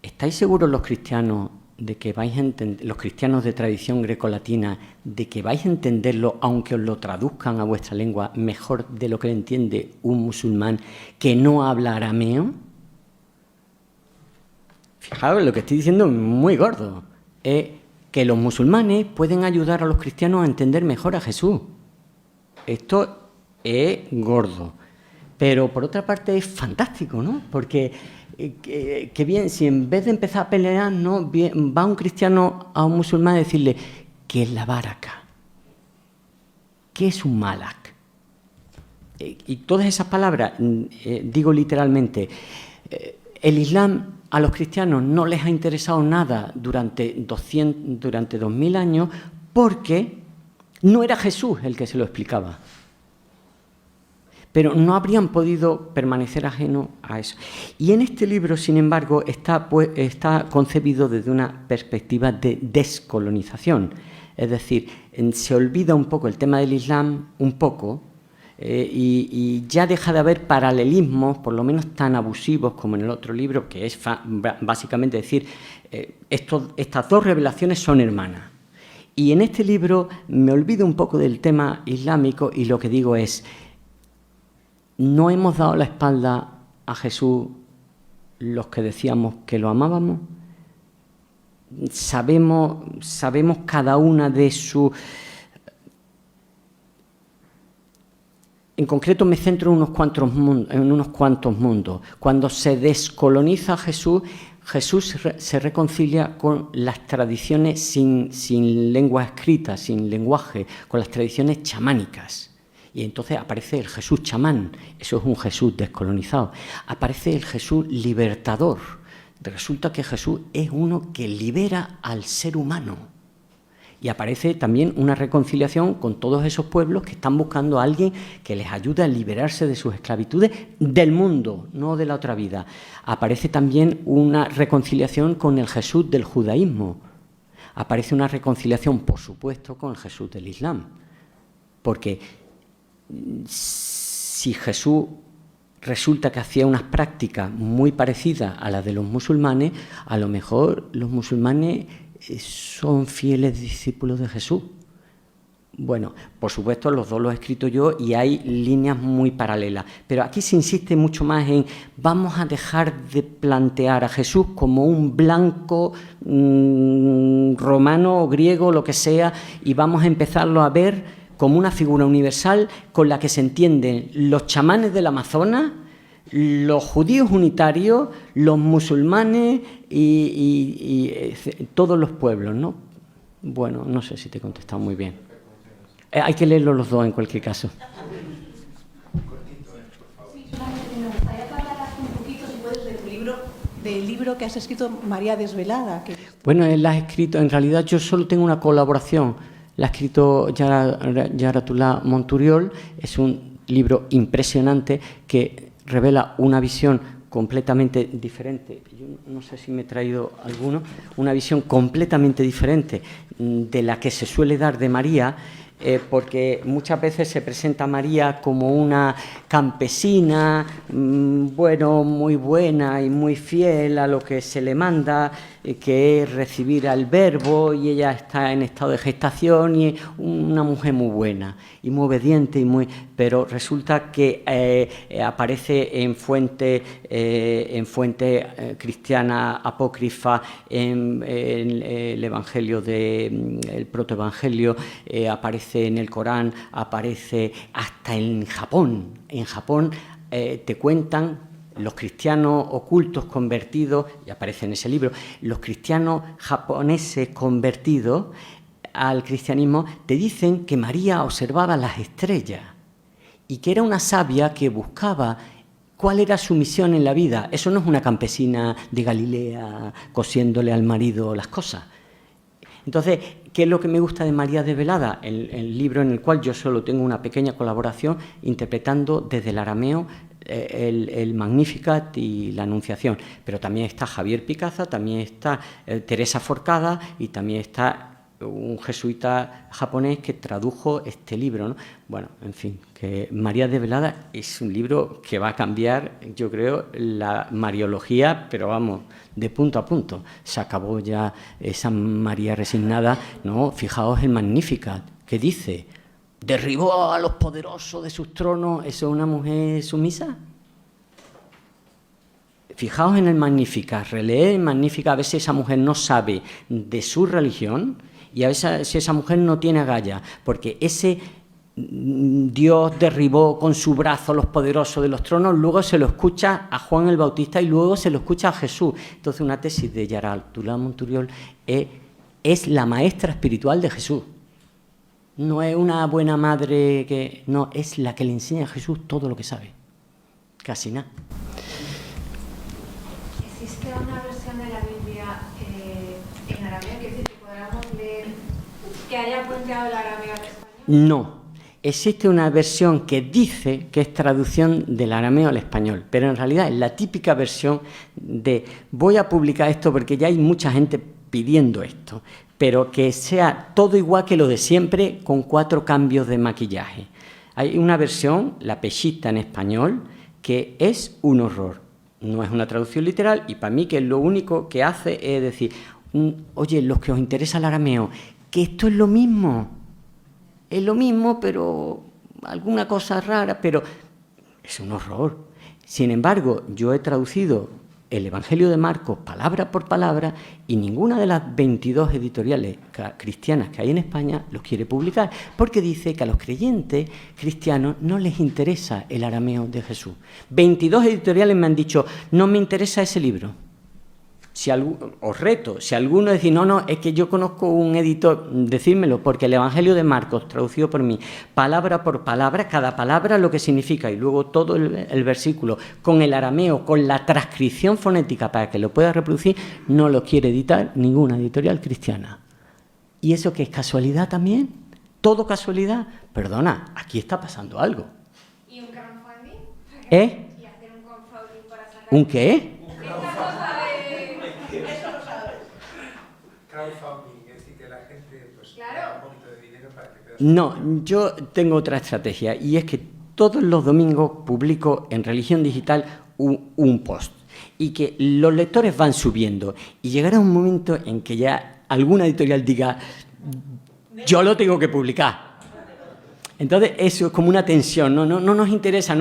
¿estáis seguros los cristianos de que vais a entender, los cristianos de tradición grecolatina, de que vais a entenderlo aunque os lo traduzcan a vuestra lengua mejor de lo que le entiende un musulmán que no habla arameo? Fijaos, lo que estoy diciendo es muy gordo. Que los musulmanes pueden ayudar a los cristianos a entender mejor a Jesús. Esto es gordo. Pero por otra parte es fantástico, ¿no? Porque que bien, si en vez de empezar a pelear, ¿no?, va un cristiano a un musulmán a decirle, ¿qué es la baraka? ¿Qué es un malak? Y todas esas palabras, digo literalmente, el Islam a los cristianos no les ha interesado nada durante 2000 años porque no era Jesús el que se lo explicaba. Pero no habrían podido permanecer ajenos a eso. Y en este libro, sin embargo, está concebido desde una perspectiva de descolonización. Es decir, se olvida un poco el tema del Islam, un poco, y ya deja de haber paralelismos, por lo menos tan abusivos como en el otro libro, que es básicamente decir, estas dos revelaciones son hermanas. Y en este libro me olvido un poco del tema islámico y lo que digo es, ¿no hemos dado la espalda a Jesús los que decíamos que lo amábamos? Sabemos cada una de sus... En concreto me centro en unos cuantos mundos. Cuando se descoloniza a Jesús, Jesús se reconcilia con las tradiciones sin lengua escrita, sin lenguaje, con las tradiciones chamánicas. Y entonces aparece el Jesús chamán, eso es un Jesús descolonizado. Aparece el Jesús libertador. Resulta que Jesús es uno que libera al ser humano. Y aparece también una reconciliación con todos esos pueblos que están buscando a alguien que les ayude a liberarse de sus esclavitudes del mundo, no de la otra vida. Aparece también una reconciliación con el Jesús del judaísmo. Aparece una reconciliación, por supuesto, con el Jesús del Islam. Porque si Jesús resulta que hacía unas prácticas muy parecidas a las de los musulmanes, a lo mejor los musulmanes son fieles discípulos de Jesús. Bueno, por supuesto los dos los he escrito yo y hay líneas muy paralelas, pero aquí se insiste mucho más en vamos a dejar de plantear a Jesús como un blanco romano o griego, lo que sea, y vamos a empezarlo a ver como una figura universal con la que se entienden los chamanes del Amazonas, los judíos unitarios, los musulmanes y todos los pueblos, ¿no? Bueno, no sé si te he contestado muy bien. Hay que leerlos los dos en cualquier caso. Sí, solamente me gustaría que hablaras un poquito, si puedes, del libro que has escrito, María Desvelada. Bueno, él la ha escrito, en realidad yo solo tengo una colaboración. La ha escrito Yaratullah Monturiol, es un libro impresionante que revela una visión completamente diferente. Yo no sé si me he traído alguno, una visión completamente diferente de la que se suele dar de María, porque muchas veces se presenta a María como una campesina, bueno, muy buena y muy fiel a lo que se le manda, que es recibir al Verbo, y ella está en estado de gestación y es una mujer muy buena y muy obediente, pero resulta que aparece en fuente cristiana apócrifa, en el Evangelio el protoevangelio, aparece en el Corán, aparece hasta en Japón. En Japón te cuentan los cristianos ocultos convertidos, y aparece en ese libro, los cristianos japoneses convertidos al cristianismo, te dicen que María observaba las estrellas y que era una sabia que buscaba cuál era su misión en la vida. Eso no es una campesina de Galilea cosiéndole al marido las cosas. Entonces, ¿qué es lo que me gusta de María Desvelada? El libro en el cual yo solo tengo una pequeña colaboración interpretando desde el arameo el Magnificat y la Anunciación. Pero también está Javier Picaza, también está Teresa Forcada y también está un jesuita japonés que tradujo este libro, ¿no? Bueno, en fin, que María Desvelada es un libro que va a cambiar, yo creo, la mariología, pero vamos, de punto a punto. Se acabó ya esa María resignada, ¿no? Fijaos el Magnificat, que dice: derribó a los poderosos de sus tronos. ¿Eso es una mujer sumisa? Fijaos en el Magnificat, releed el Magnificat, a ver si esa mujer no sabe de su religión y a ver si esa mujer no tiene agallas, porque ese Dios derribó con su brazo a los poderosos de los tronos, luego se lo escucha a Juan el Bautista y luego se lo escucha a Jesús. Entonces una tesis de Yara Altula Monturiol es la maestra espiritual de Jesús. No es una buena madre que... No, es la que le enseña a Jesús todo lo que sabe. Casi nada. ¿Existe una versión de la Biblia en arameo? ¿Es decir, que podamos leer que haya puenteado el arameo al español? No. Existe una versión que dice que es traducción del arameo al español, pero en realidad es la típica versión de voy a publicar esto porque ya hay mucha gente pidiendo esto, pero que sea todo igual que lo de siempre, con 4 cambios de maquillaje. Hay una versión, la Peshitta en español, que es un horror. No es una traducción literal y para mí que lo único que hace es decir, oye, los que os interesa el arameo, que esto es lo mismo, pero alguna cosa rara, pero es un horror. Sin embargo, yo he traducido el Evangelio de Marcos palabra por palabra y ninguna de las 22 editoriales cristianas que hay en España los quiere publicar, porque dice que a los creyentes cristianos no les interesa el arameo de Jesús. 22 editoriales me han dicho, no me interesa ese libro. Os reto, si alguno dice, no, es que yo conozco un editor, decírmelo, porque el Evangelio de Marcos, traducido por mí, palabra por palabra, cada palabra lo que significa, y luego todo el versículo, con el arameo, con la transcripción fonética para que lo pueda reproducir, no lo quiere editar ninguna editorial cristiana. ¿Y eso qué es casualidad también? ¿Todo casualidad? Perdona, aquí está pasando algo. ¿Y un crowdfunding? ¿Eh? ¿Y hacer un crowdfunding para sacar? ¿Un qué? Crowdfunding, es decir, que la gente pues, Claro. ponga un poquito de dinero para que pueda... No, yo tengo otra estrategia y es que todos los domingos publico en Religión Digital un post y que los lectores van subiendo y llegará un momento en que ya alguna editorial diga yo lo tengo que publicar. Entonces eso es como una tensión, no nos interesa,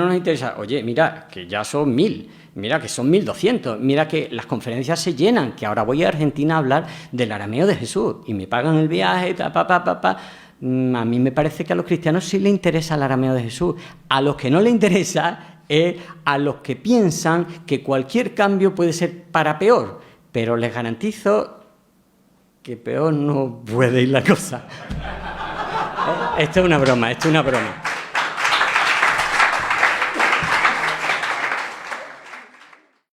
Oye, mira, que ya son 1000. Mira que son 1200, mira que las conferencias se llenan, que ahora voy a Argentina a hablar del arameo de Jesús y me pagan el viaje, A mí me parece que a los cristianos sí les interesa el arameo de Jesús. A los que no les interesa es a los que piensan que cualquier cambio puede ser para peor, pero les garantizo que peor no puede ir la cosa. Esto es una broma.